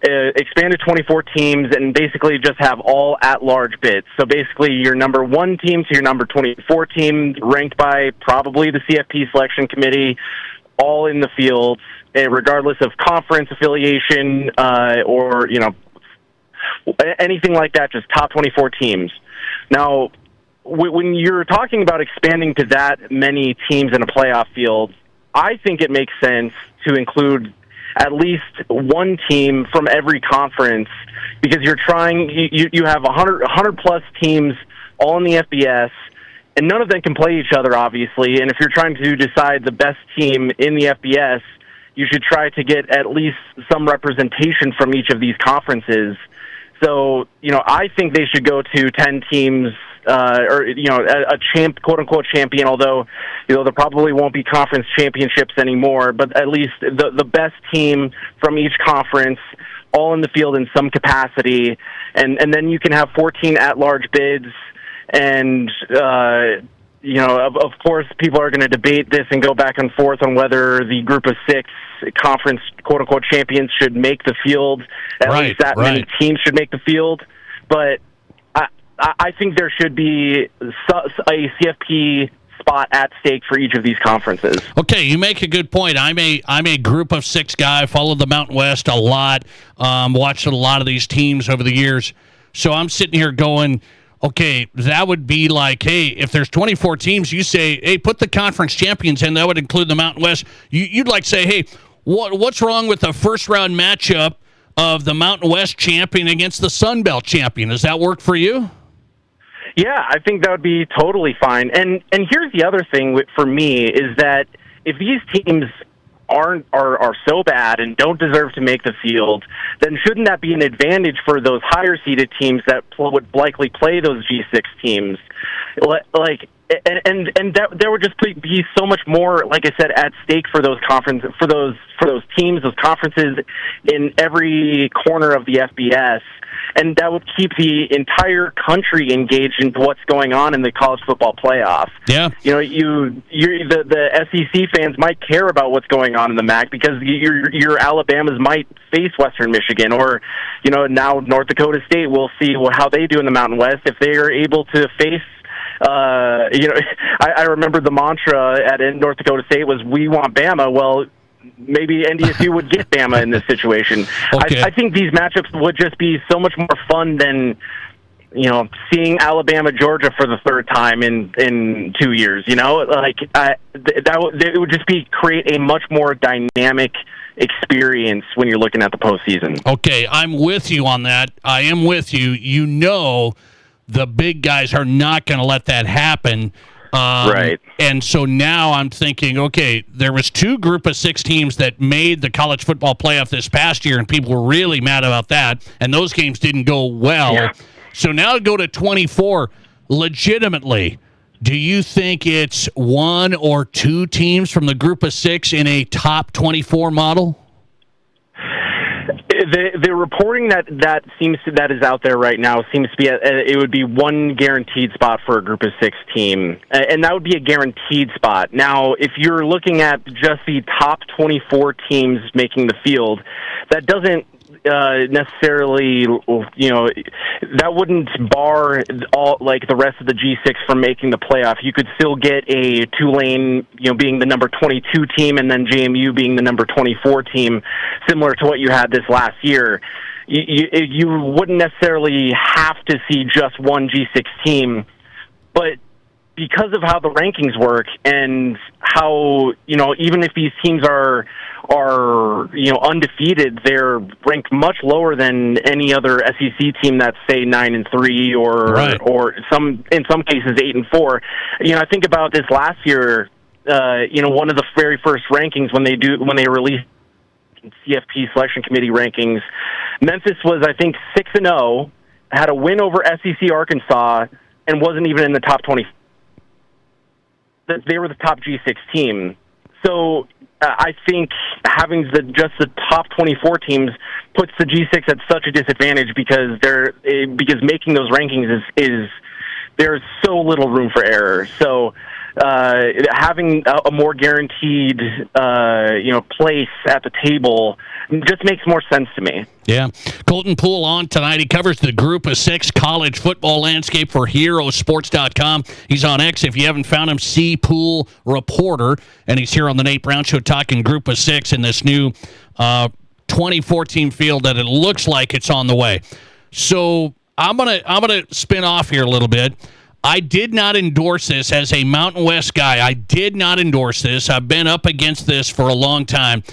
expand to 24 teams and basically just have all at-large bids. So basically your number 1 team to your number 24 team, ranked by probably the CFP selection committee, all in the field, regardless of conference affiliation or anything like that, just top 24 teams. Now, when you're talking about expanding to that many teams in a playoff field, I think it makes sense to include at least 1 team from every conference, because you're trying, you have 100 plus teams all in the FBS, and none of them can play each other, obviously. And if you're trying to decide the best team in the FBS, you should try to get at least some representation from each of these conferences. So, I think they should go to 10 teams, or a quote-unquote champion, although, there probably won't be conference championships anymore, but at least the best team from each conference all in the field in some capacity, and then you can have 14 at-large bids, and of course, people are going to debate this and go back and forth on whether the group of 6 conference quote-unquote champions should make the field. At least that many teams should make the field. But I think there should be a CFP spot at stake for each of these conferences. Okay, you make a good point. I'm a group of 6 guy. I followed the Mountain West a lot. Watched a lot of these teams over the years. So I'm sitting here going, okay, that would be like, hey, if there's 24 teams, you say, hey, put the conference champions in. That would include the Mountain West. You'd like say, hey, what's wrong with the first-round matchup of the Mountain West champion against the Sun Belt champion? Does that work for you? Yeah, I think that would be totally fine. And here's the other thing for me is that if these teams are so bad and don't deserve to make the field, then shouldn't that be an advantage for those higher seeded teams that would likely play those G6 teams? And there would just be so much more, like I said, at stake for those teams, those conferences in every corner of the FBS. And that would keep the entire country engaged in what's going on in the college football playoff. Yeah, the SEC fans might care about what's going on in the MAC because your Alabamas might face Western Michigan, or now North Dakota State. We'll see how they do in the Mountain West if they are able to face. I remember the mantra at North Dakota State was "We want Bama." Well, maybe NDSU would get Bama in this situation. Okay. I think these matchups would just be so much more fun than seeing Alabama Georgia for the third time in 2 years. It would just create a much more dynamic experience when you're looking at the postseason. Okay, I'm with you on that. I am with you. The big guys are not going to let that happen. Right. And so now I'm thinking, okay, there was 2 group of 6 teams that made the college football playoff this past year, and people were really mad about that, and those games didn't go well. Yeah. So now to go to 24, legitimately, do you think it's 1 or 2 teams from the group of 6 in a top 24 model? The reporting that is out there right now seems to be it would be 1 guaranteed spot for a group of 6 team, and that would be a guaranteed spot. Now, if you're looking at just the top 24 teams making the field, that doesn't necessarily, that wouldn't bar all the rest of the G6 from making the playoff. You could still get a Tulane, being the number 22 team, and then JMU being the number 24 team, similar to what you had this last year. You wouldn't necessarily have to see just one G6 team, but because of how the rankings work and how, even if these teams are undefeated, they're ranked much lower than any other SEC team that's say 9-3 or in some cases 8-4. I think about this last year. One of the very first rankings when they released CFP selection committee rankings, Memphis was I think 6-0, had a win over SEC Arkansas, and wasn't even in the top 20. They were the top G6 team. So I think having just the top 24 teams puts the G6 at such a disadvantage because making those rankings is there's so little room for error. So having a more guaranteed place at the table just makes more sense to me. Yeah. Colton Poole on tonight. He covers the group of 6 college football landscape for HeroSports.com. He's on X. If you haven't found him, C Poole Reporter. And he's here on the Nate Brown Show talking group of 6 in this new 2014 field that it looks like it's on the way. So I'm gonna spin off here a little bit. I did not endorse this as a Mountain West guy. I did not endorse this. I've been up against this for a long time.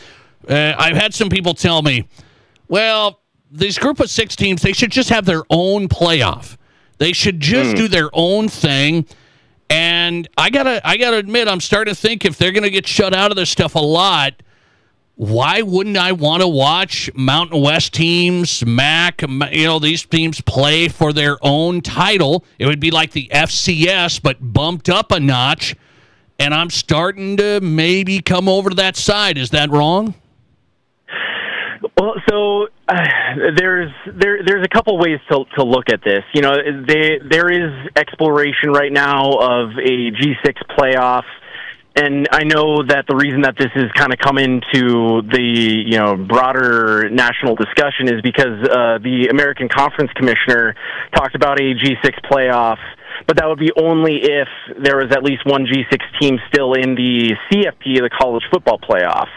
I've had some people tell me, well, these group of 6 teams, they should just have their own playoff. They should just do their own thing. And I gotta admit, I'm starting to think if they're going to get shut out of this stuff a lot, why wouldn't I want to watch Mountain West teams, MAC, these teams play for their own title? It would be like the FCS, but bumped up a notch. And I'm starting to maybe come over to that side. Is that wrong? Well, so there's a couple ways to look at this. You know, there is exploration right now of a G6 playoff, and I know that the reason that this has kind of come into the broader national discussion is because the American Conference Commissioner talked about a G6 playoff, but that would be only if there was at least one G6 team still in the CFP, the college football playoff.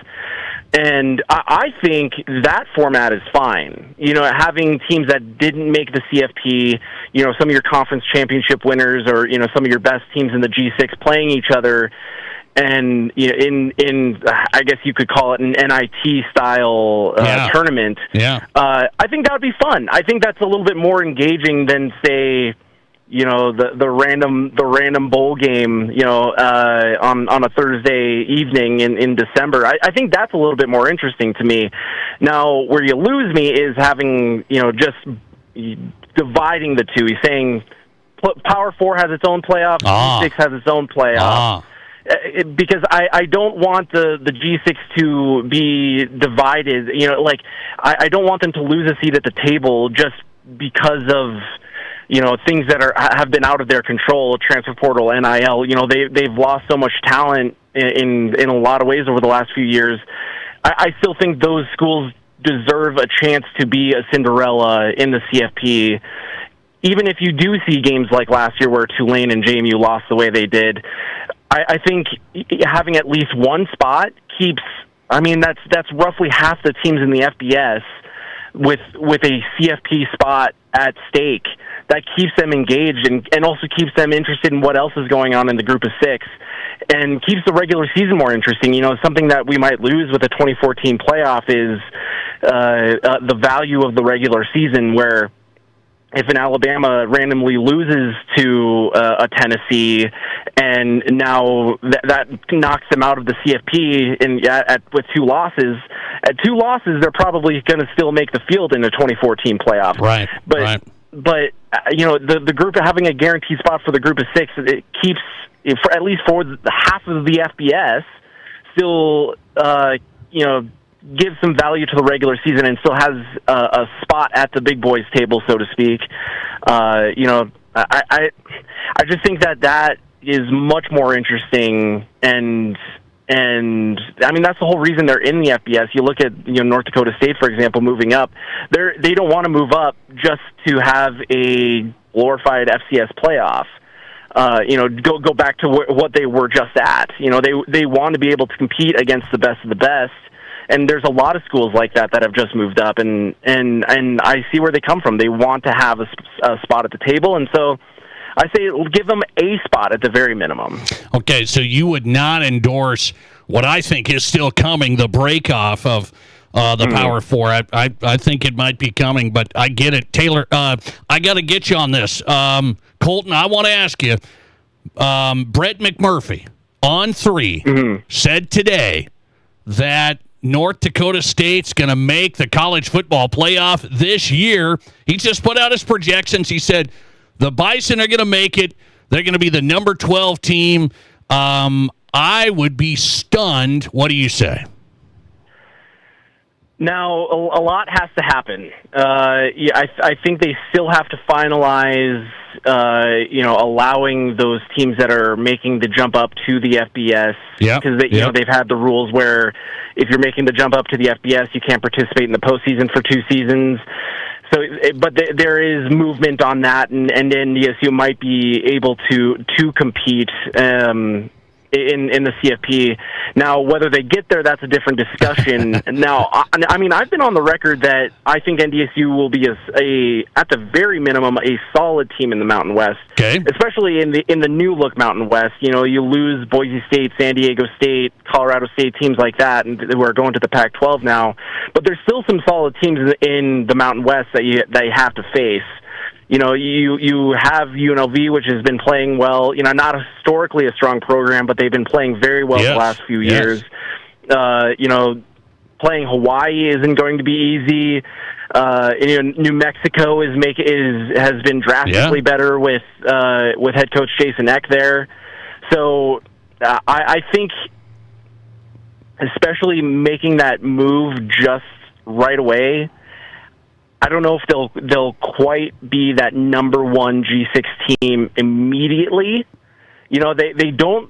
And I think that format is fine. You know, having teams that didn't make the CFP, you know, some of your conference championship winners or, you know, some of your best teams in the G6 playing each other, and you know, in I guess you could call it an NIT style tournament. Yeah. I think that would be fun. I think that's a little bit more engaging than, say, you know, the random bowl game, you know, on a Thursday evening in December. I think that's a little bit more interesting to me. Now, where you lose me is having, you know, just dividing the two. He's saying Power 4 has its own playoff, G6 has its own playoff. Because I don't want the G6 to be divided. You know, like, I don't want them to lose a seat at the table just because of, you know, things that have been out of their control, transfer portal, NIL. You know, they've lost so much talent in a lot of ways over the last few years. I still think those schools deserve a chance to be a Cinderella in the CFP. Even if you do see games like last year where Tulane and JMU lost the way they did, I think having at least one spot keeps. I mean, that's roughly half the teams in the FBS with a CFP spot at stake. That keeps them engaged and also keeps them interested in what else is going on in the group of six and keeps the regular season more interesting. You know, something that we might lose with a 2014 playoff is the value of the regular season, where if an Alabama randomly loses to a Tennessee and now that knocks them out of the CFP with two losses, they're probably going to still make the field in the 2014 playoff. Right. But you know, the group having a guaranteed spot for the group of six, it keeps, for at least for half of the FBS, still you know, gives some value to the regular season and still has a spot at the big boys table, so to speak. You know, I just think that is much more interesting, and I mean, that's the whole reason they're in the FBS. You look at, you know, North Dakota State, for example, moving up. They don't want to move up just to have a glorified FCS playoff. You know, go back to what they were just at. You know, they want to be able to compete against the best of the best. And there's a lot of schools like that have just moved up, and I see where they come from. They want to have a spot at the table, and so I say give them a spot at the very minimum. Okay, so you would not endorse what I think is still coming, the break-off of the Power 4. I think it might be coming, but I get it. Taylor, I got to get you on this. Colton, I want to ask you, Brett McMurphy, on 3, said today that North Dakota State's going to make the college football playoff this year. He just put out his projections. He said the Bison are going to make it. They're going to be the number 12 team. I would be stunned. What do you say? Now, a lot has to happen. I think they still have to finalize, you know, allowing those teams that are making the jump up to the FBS. Because you know, they've had the rules where if you're making the jump up to the FBS, you can't participate in the postseason for 2 seasons. So, but there is movement on that, and then NDSU might be able to compete in the CFP. Now, whether they get there, that's a different discussion. Now, I mean, I've been on the record that I think NDSU will be at the very minimum, a solid team in the Mountain West. Okay. Especially in the new look Mountain West. You know, you lose Boise State, San Diego State, Colorado State, teams like that, and who are going to the Pac-12 now. But there's still some solid teams in the Mountain West that you have to face. You know, you have UNLV, which has been playing well. You know, not historically a strong program, but they've been playing very well the last few years. You know, playing Hawaii isn't going to be easy. You know, New Mexico has been drastically better with head coach Jason Eck there. So I think, especially making that move just right away. I don't know if they'll quite be that number one G6 team immediately. You know, they don't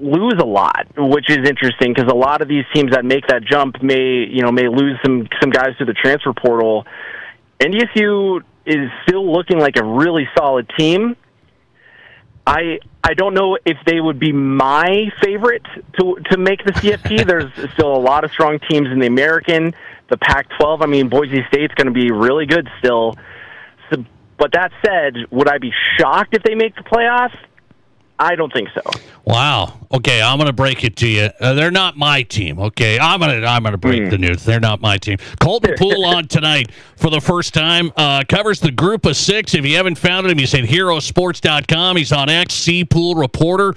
lose a lot, which is interesting because a lot of these teams that make that jump may lose some guys to the transfer portal. NDSU is still looking like a really solid team. I don't know if they would be my favorite to make the CFP. There's still a lot of strong teams in the American, the Pac-12. I mean, Boise State's going to be really good still. So, but that said, would I be shocked if they make the playoffs? I don't think so. Wow. Okay, I'm going to break it to you. They're not my team. Okay, I'm going to break the news. They're not my team. Colton Poole on tonight for the first time. Covers the Group of Six. If you haven't found him, he's at HeroSports.com. He's on X, C Poole Reporter.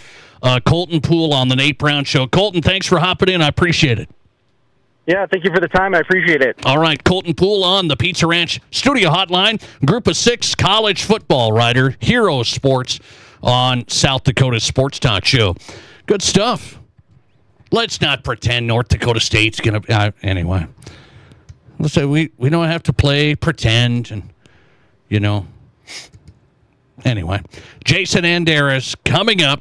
Colton Poole on the Nate Brown Show. Colton, thanks for hopping in. I appreciate it. Yeah, thank you for the time. I appreciate it. All right, Colton Poole on the Pizza Ranch Studio Hotline. Group of Six college football writer, Hero Sports on South Dakota Sports Talk Show. Good stuff. Let's not pretend North Dakota State's going to... anyway. Let's say we don't have to play pretend and, you know. Anyway. Jason Anderes coming up.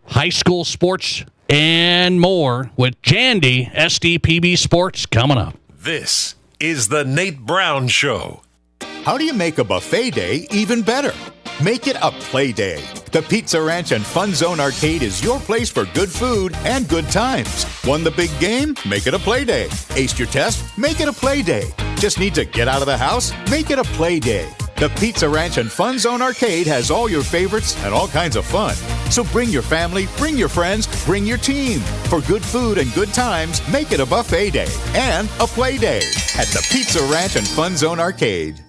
High school sports and more with Jandy, SDPB Sports, coming up. This is the Nate Brown Show. How do you make a buffet day even better? Make it a play day. The Pizza Ranch and Fun Zone Arcade is your place for good food and good times. Won the big game? Make it a play day. Aced your test? Make it a play day. Just need to get out of the house? Make it a play day. The Pizza Ranch and Fun Zone Arcade has all your favorites and all kinds of fun. So bring your family, bring your friends, bring your team. For good food and good times, make it a buffet day and a play day at the Pizza Ranch and Fun Zone Arcade.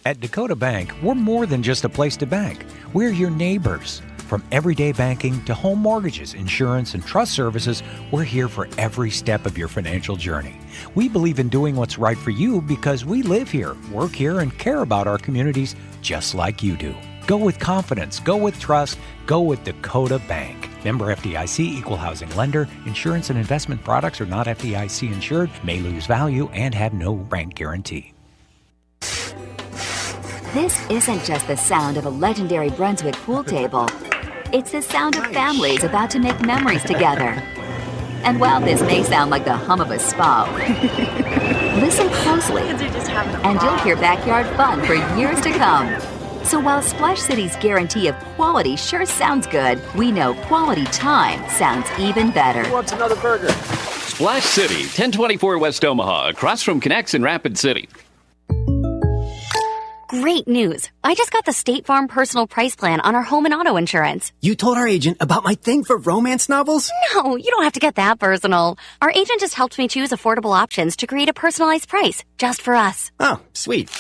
At Dakota Bank, we're more than just a place to bank. We're your neighbors. From everyday banking to home mortgages, insurance, and trust services, we're here for every step of your financial journey. We believe in doing what's right for you because we live here, work here, and care about our communities just like you do. Go with confidence, go with trust, go with Dakota Bank. Member FDIC, equal housing lender. Insurance and investment products are not FDIC insured, may lose value, and have no bank guarantee. This isn't just the sound of a legendary Brunswick pool table. It's the sound of families about to make memories together. And while this may sound like the hum of a spa, listen closely, and you'll hear backyard fun for years to come. So while Splash City's guarantee of quality sure sounds good, we know quality time sounds even better. Who wants another burger? Splash City, 1024 West Omaha, across from Connects in Rapid City. Great news. I just got the State Farm personal price plan on our home and auto insurance. You told our agent about my thing for romance novels? No, you don't have to get that personal. Our agent just helped me choose affordable options to create a personalized price just for us. Oh, sweet.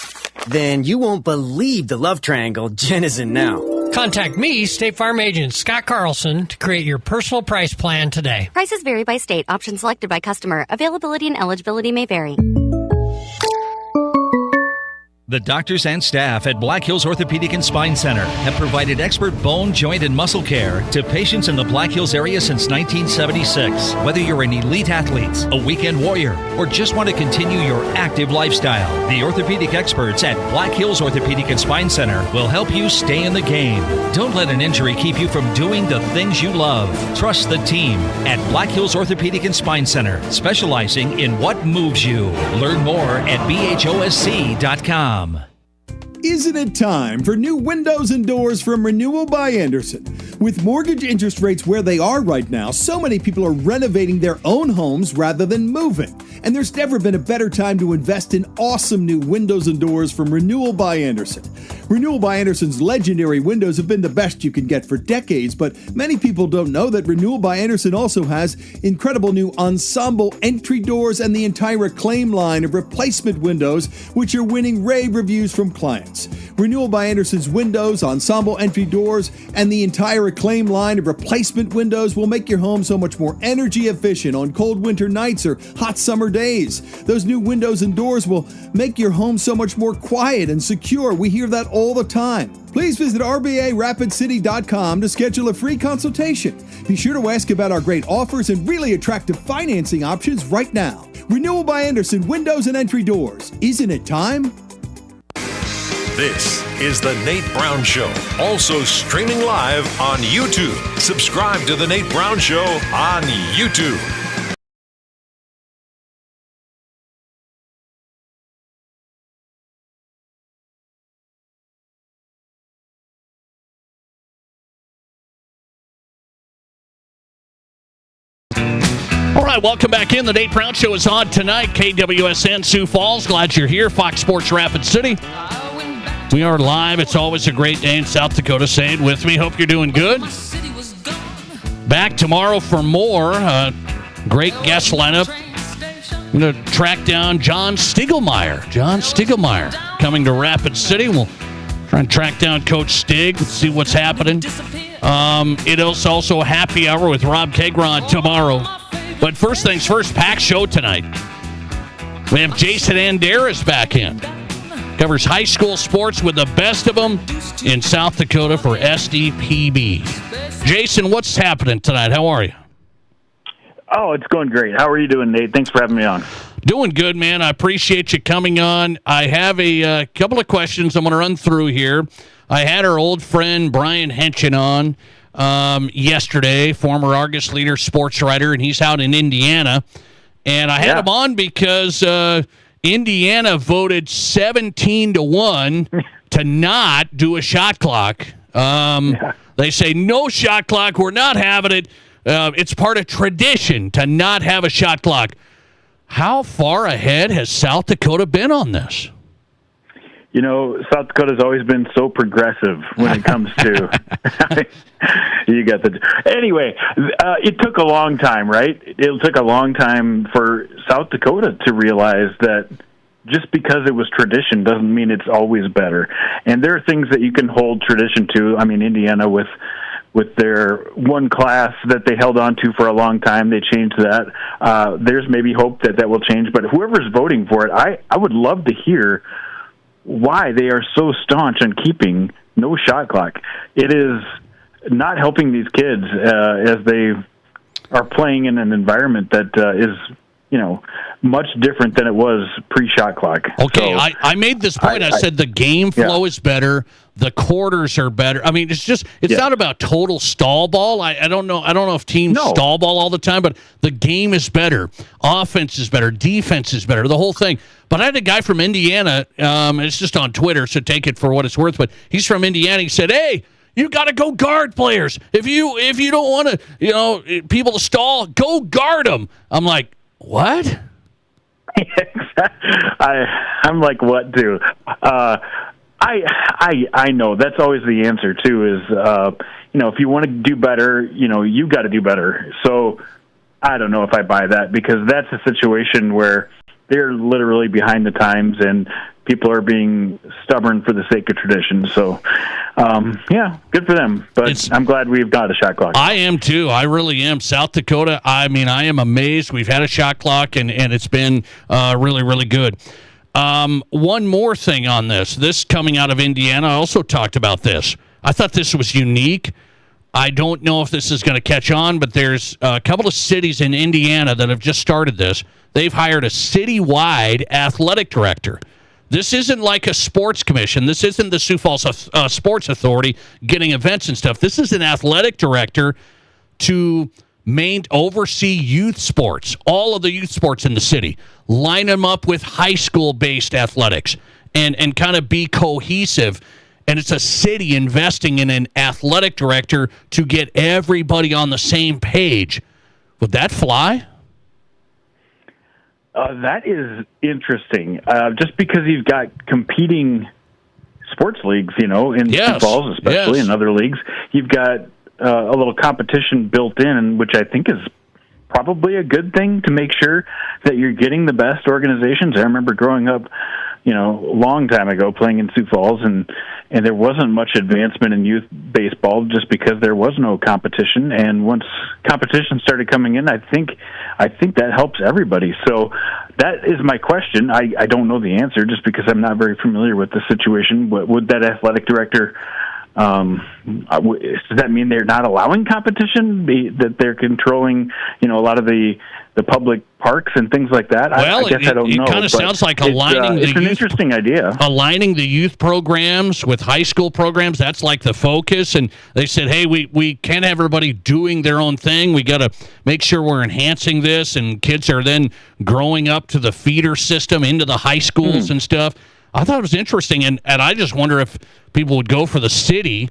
Then you won't believe the love triangle Jen is in now. Contact me, State Farm agent Scott Carlson, to create your personal price plan today. Prices vary by state. Options selected by customer. Availability and eligibility may vary. The doctors and staff at Black Hills Orthopedic and Spine Center have provided expert bone, joint, and muscle care to patients in the Black Hills area since 1976. Whether you're an elite athlete, a weekend warrior, or just want to continue your active lifestyle, the orthopedic experts at Black Hills Orthopedic and Spine Center will help you stay in the game. Don't let an injury keep you from doing the things you love. Trust the team at Black Hills Orthopedic and Spine Center, specializing in what moves you. Learn more at bhosc.com. Isn't it time for new windows and doors from Renewal by Andersen? With mortgage interest rates where they are right now, so many people are renovating their own homes rather than moving. And there's never been a better time to invest in awesome new windows and doors from Renewal by Andersen. Renewal by Andersen's legendary windows have been the best you can get for decades, but many people don't know that Renewal by Andersen also has incredible new ensemble entry doors and the entire Acclaim line of replacement windows, which are winning rave reviews from clients. nights. Renewal by Anderson's windows, ensemble entry doors, and the entire Acclaim line of replacement windows will make your home so much more energy efficient on cold winter nights or hot summer days. Those new windows and doors will make your home so much more quiet and secure. We hear that all the time. Please visit RBARapidCity.com to schedule a free consultation. Be sure to ask about our great offers and really attractive financing options right now. Renewal by Anderson Windows and Entry Doors. Isn't it time? This is The Nate Brown Show, also streaming live on YouTube. Subscribe to The Nate Brown Show on YouTube. All right, welcome back in. The Nate Brown Show is on tonight. KWSN Sioux Falls. Glad you're here. Fox Sports Rapid City. We are live. It's always a great day in South Dakota. Say it with me. Hope you're doing good. Back tomorrow for more. Great guest lineup. I'm going to track down John Stiegelmeier. John Stiegelmeier coming to Rapid City. We'll try and track down Coach Stig, see what's happening. It is also a happy hour with Rob Kegron tomorrow. But first things first, packed show tonight. We have Jason Anderis back in. Covers high school sports with the best of them in South Dakota for SDPB. Jason, what's happening tonight? How are you? Oh, it's going great. How are you doing, Nate? Thanks for having me on. Doing good, man. I appreciate you coming on. I have a couple of questions I'm going to run through here. I had our old friend Brian Henchen on yesterday, former Argus leader, sports writer, and he's out in Indiana. And I had him on because Indiana voted 17-1 to not do a shot clock. They say no shot clock. We're not having it. It's part of tradition to not have a shot clock. How far ahead has South Dakota been on this? You know, South Dakota's always been so progressive when it comes to you got the anyway. It took a long time, right? It took a long time for South Dakota to realize that just because it was tradition doesn't mean it's always better. And there are things that you can hold tradition to. I mean, Indiana with their one class that they held on to for a long time, they changed that. There's maybe hope that will change, but whoever's voting for it, I would love to hear why they are so staunch on keeping no shot clock. It is not helping these kids as they are playing in an environment that is, you know, much different than it was pre-shot clock. Okay, so, I made this point. I said the game flow is better. The quarters are better. I mean, it's not about total stall ball. I don't know if teams stall ball all the time, but the game is better. Offense is better. Defense is better. The whole thing. But I had a guy from Indiana. It's just on Twitter, so take it for what it's worth. But he's from Indiana. He said, "Hey, you got to go guard players. If you don't want to, people to stall, go guard them." I'm like, what? I'm like, what, dude? I know that's always the answer too. Is if you want to do better, you got to do better. So I don't know if I buy that, because that's a situation where they're literally behind the times and people are being stubborn for the sake of tradition. So good for them. But I'm glad we've got a shot clock. I am too. I really am. South Dakota, I mean, I am amazed. We've had a shot clock and it's been really, really good. One more thing on this coming out of Indiana, I also talked about this. I thought this was unique. I don't know if this is going to catch on, but there's a couple of cities in Indiana that have just started this. They've hired a citywide athletic director. This isn't like a sports commission. This isn't the Sioux Falls Sports Authority getting events and stuff. This is an athletic director to oversee youth sports, all of the youth sports in the city, line them up with high school-based athletics, and kind of be cohesive. And it's a city investing in an athletic director to get everybody on the same page. Would that fly? That is interesting. Just because you've got competing sports leagues, in Sioux Falls, especially in other leagues, you've got a little competition built in, which I think is probably a good thing to make sure that you're getting the best organizations. I remember growing up, long time ago playing in Sioux Falls, and there wasn't much advancement in youth baseball just because there was no competition. And once competition started coming in, I think that helps everybody. So that is my question. I don't know the answer just because I'm not very familiar with the situation. Would that athletic director, does that mean they're not allowing competition, that they're controlling, a lot of the public parks and things like that? Well, I guess I don't know. It kind of sounds like aligning it's an interesting idea. Aligning the youth programs with high school programs, that's like the focus. And they said, hey, we can't have everybody doing their own thing. We got to make sure we're enhancing this, and kids are then growing up to the feeder system into the high schools and stuff. I thought it was interesting, and I just wonder if people would go for the city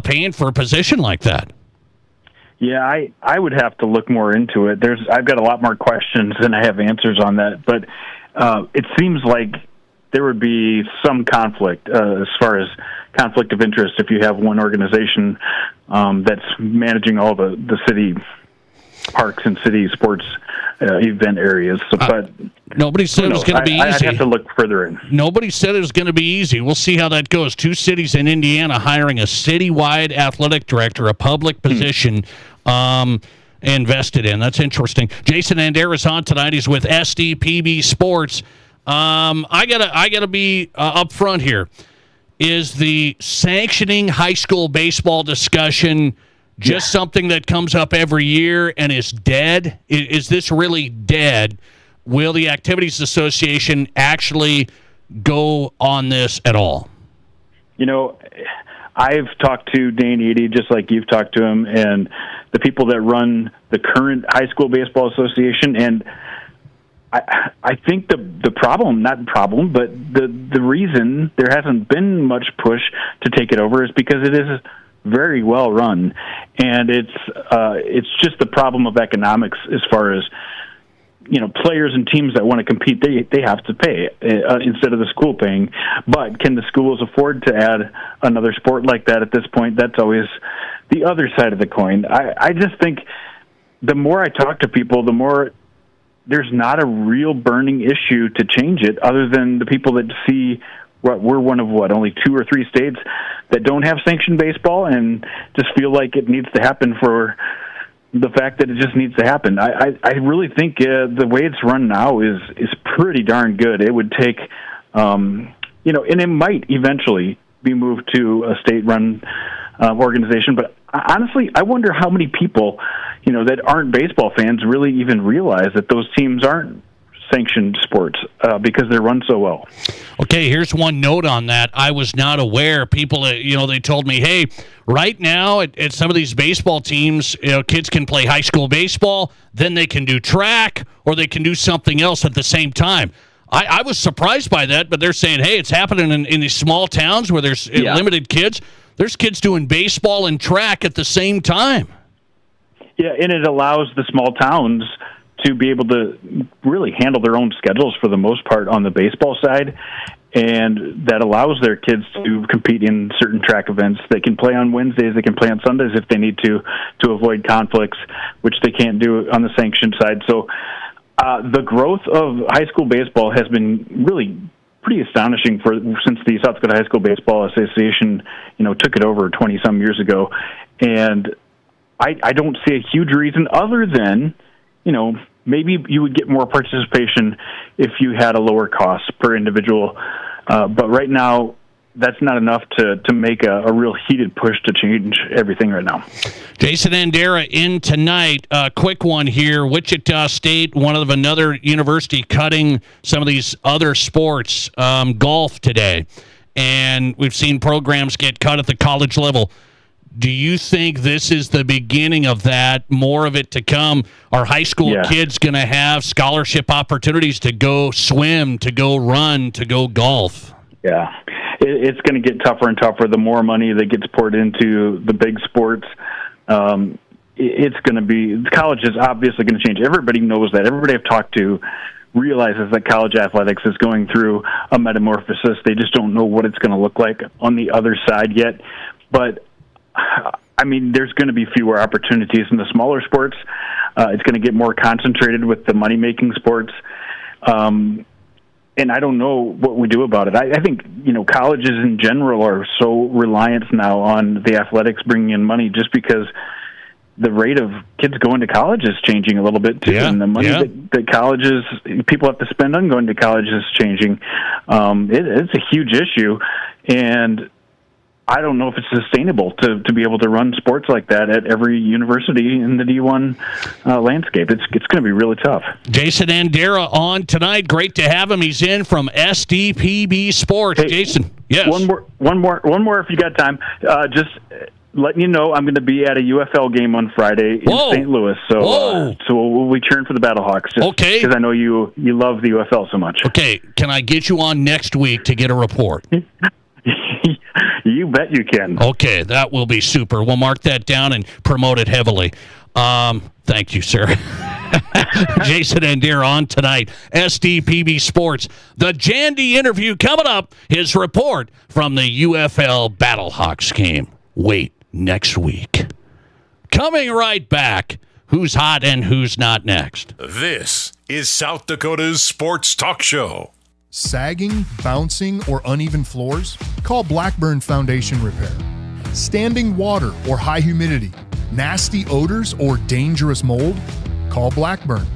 paying for a position like that. Yeah, I would have to look more into it. I've got a lot more questions than I have answers on that, but it seems like there would be some conflict as far as conflict of interest if you have one organization that's managing all the city parks and city sports event areas. But nobody said it was going to be easy. I'd have to look further in. Nobody said it was going to be easy. We'll see how that goes. 2 cities in Indiana hiring a citywide athletic director, a public position invested in. That's interesting. Jason Andera is on tonight. He's with SDPB Sports. I gotta be up front here. Is the sanctioning high school baseball discussion just something that comes up every year and is dead? Is this really dead? Will the Activities Association actually go on this at all? I've talked to Dane Eady, just like you've talked to him, and the people that run the current High School Baseball Association, and I think the problem, not problem, but the reason there hasn't been much push to take it over is because it is very well run, and it's just the problem of economics as far as players and teams that want to compete, they have to pay instead of the school paying. But can the schools afford to add another sport like that at this point? That's always the other side of the coin. I just think the more I talk to people, the more there's not a real burning issue to change it, other than the people that see we're one of only 2 or 3 states that don't have sanctioned baseball, and just feel like it needs to happen for the fact that it just needs to happen. I really think the way it's run now is pretty darn good. It would take, and it might eventually be moved to a state-run organization. But honestly, I wonder how many people, that aren't baseball fans really even realize that those teams aren't sanctioned sports because they're run so well. Okay, here's one note on that. I was not aware. People, they told me, hey, right now at some of these baseball teams, kids can play high school baseball, then they can do track, or they can do something else at the same time. I was surprised by that, but they're saying, hey, it's happening in these small towns where there's limited kids. There's kids doing baseball and track at the same time. Yeah, and it allows the small towns to be able to really handle their own schedules for the most part on the baseball side, and that allows their kids to compete in certain track events. They can play on Wednesdays, they can play on Sundays if they need to avoid conflicts, which they can't do on the sanctioned side. So the growth of high school baseball has been really pretty astonishing since the South Dakota High School Baseball Association, took it over 20-some years ago. And I don't see a huge reason other than, maybe you would get more participation if you had a lower cost per individual. But right now, that's not enough to make a real heated push to change everything right now. Jason Andera in tonight. Quick one here. Wichita State, another university cutting some of these other sports, golf today. And we've seen programs get cut at the college level. Do you think this is the beginning of that, more of it to come? Are high school kids going to have scholarship opportunities to go swim, to go run, to go golf? Yeah, it's going to get tougher and tougher the more money that gets poured into the big sports. It's going to be, college is obviously going to change. Everybody knows that. Everybody I've talked to realizes that college athletics is going through a metamorphosis. They just don't know what it's going to look like on the other side yet. But there's going to be fewer opportunities in the smaller sports. It's going to get more concentrated with the money-making sports. And and I don't know what we do about it. I think, colleges in general are so reliant now on the athletics bringing in money just because the rate of kids going to college is changing a little bit too, and the money that people have to spend on going to college is changing. It's a huge issue, and I don't know if it's sustainable to be able to run sports like that at every university in the D1 landscape. It's going to be really tough. Jason Andera on tonight. Great to have him. He's in from SDPB Sports. Hey, Jason, yes. One more if you got time. Just letting you know, I'm going to be at a UFL game on Friday in St. Louis, so we'll be cheering for the Battlehawks. Okay, because I know you love the UFL so much. Okay, can I get you on next week to get a report? You bet you can. Okay, that will be super. We'll mark that down and promote it heavily. Thank you, sir. Jason Andera on tonight, SDPB Sports. The Jandy interview coming up. His report from the UFL Battlehawks game. Wait. Next week. Coming right back, who's hot and who's not next. This is South Dakota's Sports Talk Show. Sagging, bouncing, or uneven floors? Call Blackburn Foundation Repair. Standing water or high humidity? Nasty odors or dangerous mold? Call Blackburn.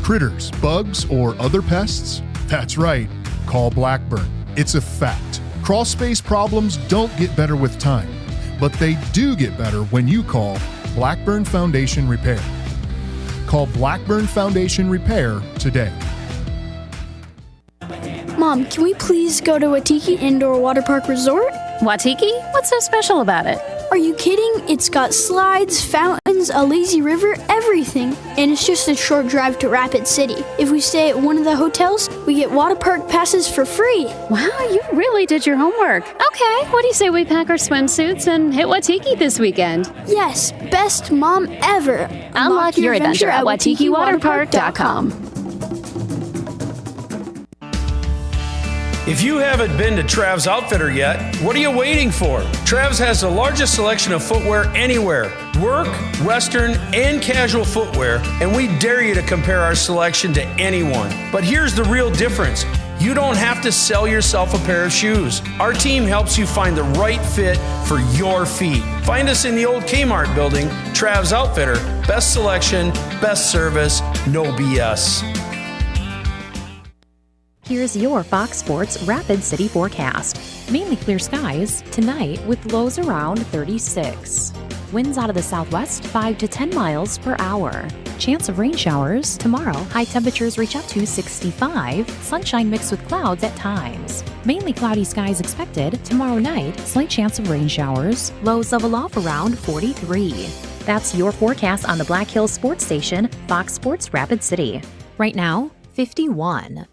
Critters, bugs, or other pests? That's right, call Blackburn. It's a fact. Crawl space problems don't get better with time, but they do get better when you call Blackburn Foundation Repair. Call Blackburn Foundation Repair today. Mom, can we please go to Waitiki Indoor Water Park Resort? Waitiki? What's so special about it? Are you kidding? It's got slides, fountains, a lazy river, everything. And it's just a short drive to Rapid City. If we stay at one of the hotels, we get water park passes for free. Wow, you really did your homework. Okay, what do you say we pack our swimsuits and hit Waitiki this weekend? Yes, best mom ever. Unlock your adventure at WaitikiWaterPark.com. If you haven't been to Trav's Outfitter yet, what are you waiting for? Trav's has the largest selection of footwear anywhere. Work, Western, and casual footwear, and we dare you to compare our selection to anyone. But here's the real difference. You don't have to sell yourself a pair of shoes. Our team helps you find the right fit for your feet. Find us in the old Kmart building, Trav's Outfitter. Best selection, best service, no BS. Here's your Fox Sports Rapid City forecast. Mainly clear skies tonight with lows around 36. Winds out of the southwest 5 to 10 miles per hour. Chance of rain showers tomorrow. High temperatures reach up to 65. Sunshine mixed with clouds at times. Mainly cloudy skies expected tomorrow night. Slight chance of rain showers. Lows level off around 43. That's your forecast on the Black Hills Sports Station, Fox Sports Rapid City. Right now, 51.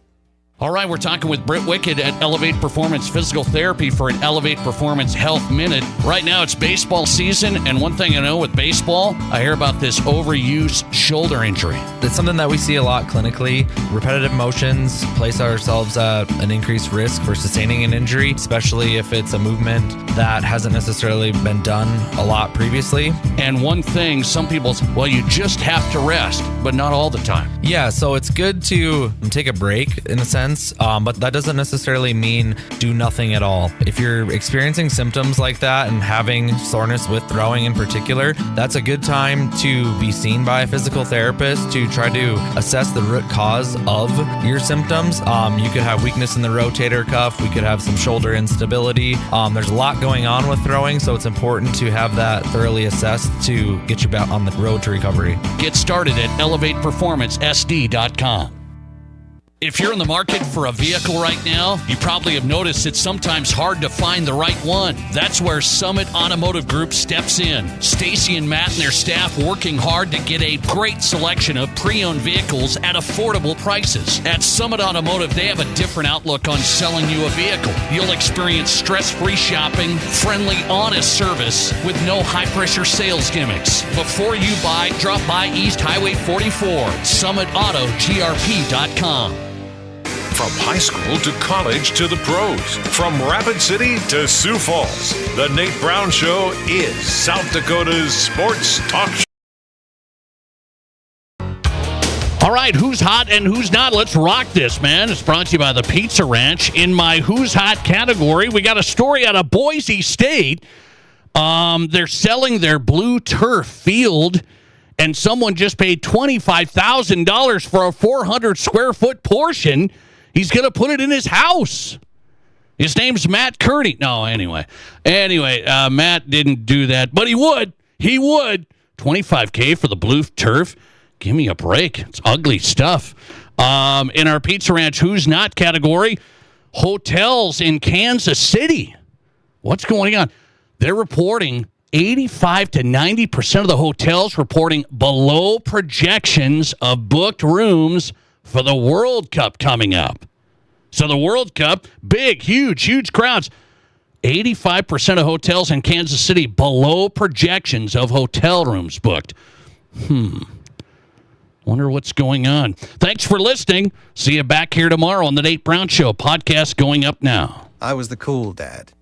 All right, we're talking with Britt Wicked at Elevate Performance Physical Therapy for an Elevate Performance Health Minute. Right now, it's baseball season, and one thing I know with baseball, I hear about this overuse shoulder injury. It's something that we see a lot clinically. Repetitive motions place ourselves at an increased risk for sustaining an injury, especially if it's a movement that hasn't necessarily been done a lot previously. And one thing, some people say, well, you just have to rest, but not all the time. Yeah, so it's good to take a break in a sense. But that doesn't necessarily mean do nothing at all. If you're experiencing symptoms like that and having soreness with throwing in particular, that's a good time to be seen by a physical therapist to try to assess the root cause of your symptoms. You could have weakness in the rotator cuff. We could have some shoulder instability. There's a lot going on with throwing, so it's important to have that thoroughly assessed to get you back on the road to recovery. Get started at ElevatePerformanceSD.com. If you're in the market for a vehicle right now, you probably have noticed it's sometimes hard to find the right one. That's where Summit Automotive Group steps in. Stacy and Matt and their staff working hard to get a great selection of pre-owned vehicles at affordable prices. At Summit Automotive, they have a different outlook on selling you a vehicle. You'll experience stress-free shopping, friendly, honest service with no high-pressure sales gimmicks. Before you buy, drop by East Highway 44, SummitAutoGRP.com. From high school to college to the pros, from Rapid City to Sioux Falls, the Nate Brown Show is South Dakota's Sports Talk Show. All right, who's hot and who's not? Let's rock this, man. It's brought to you by the Pizza Ranch. In my Who's Hot category, we got a story out of Boise State. They're selling their blue turf field, and someone just paid $25,000 for a 400-square-foot portion. He's going to put it in his house. His name's Matt Kearney. No, anyway, Matt didn't do that, but he would. He would. $25K for the blue turf. Give me a break. It's ugly stuff. In our Pizza Ranch Who's Not category, hotels in Kansas City. What's going on? They're reporting 85 to 90% of the hotels reporting below projections of booked rooms for the World Cup coming up. So the World Cup, big, huge crowds. 85% of hotels in Kansas City below projections of hotel rooms booked. Wonder what's going on. Thanks for listening. See you back here tomorrow on the Nate Brown Show. Podcast going up now. I was the cool dad.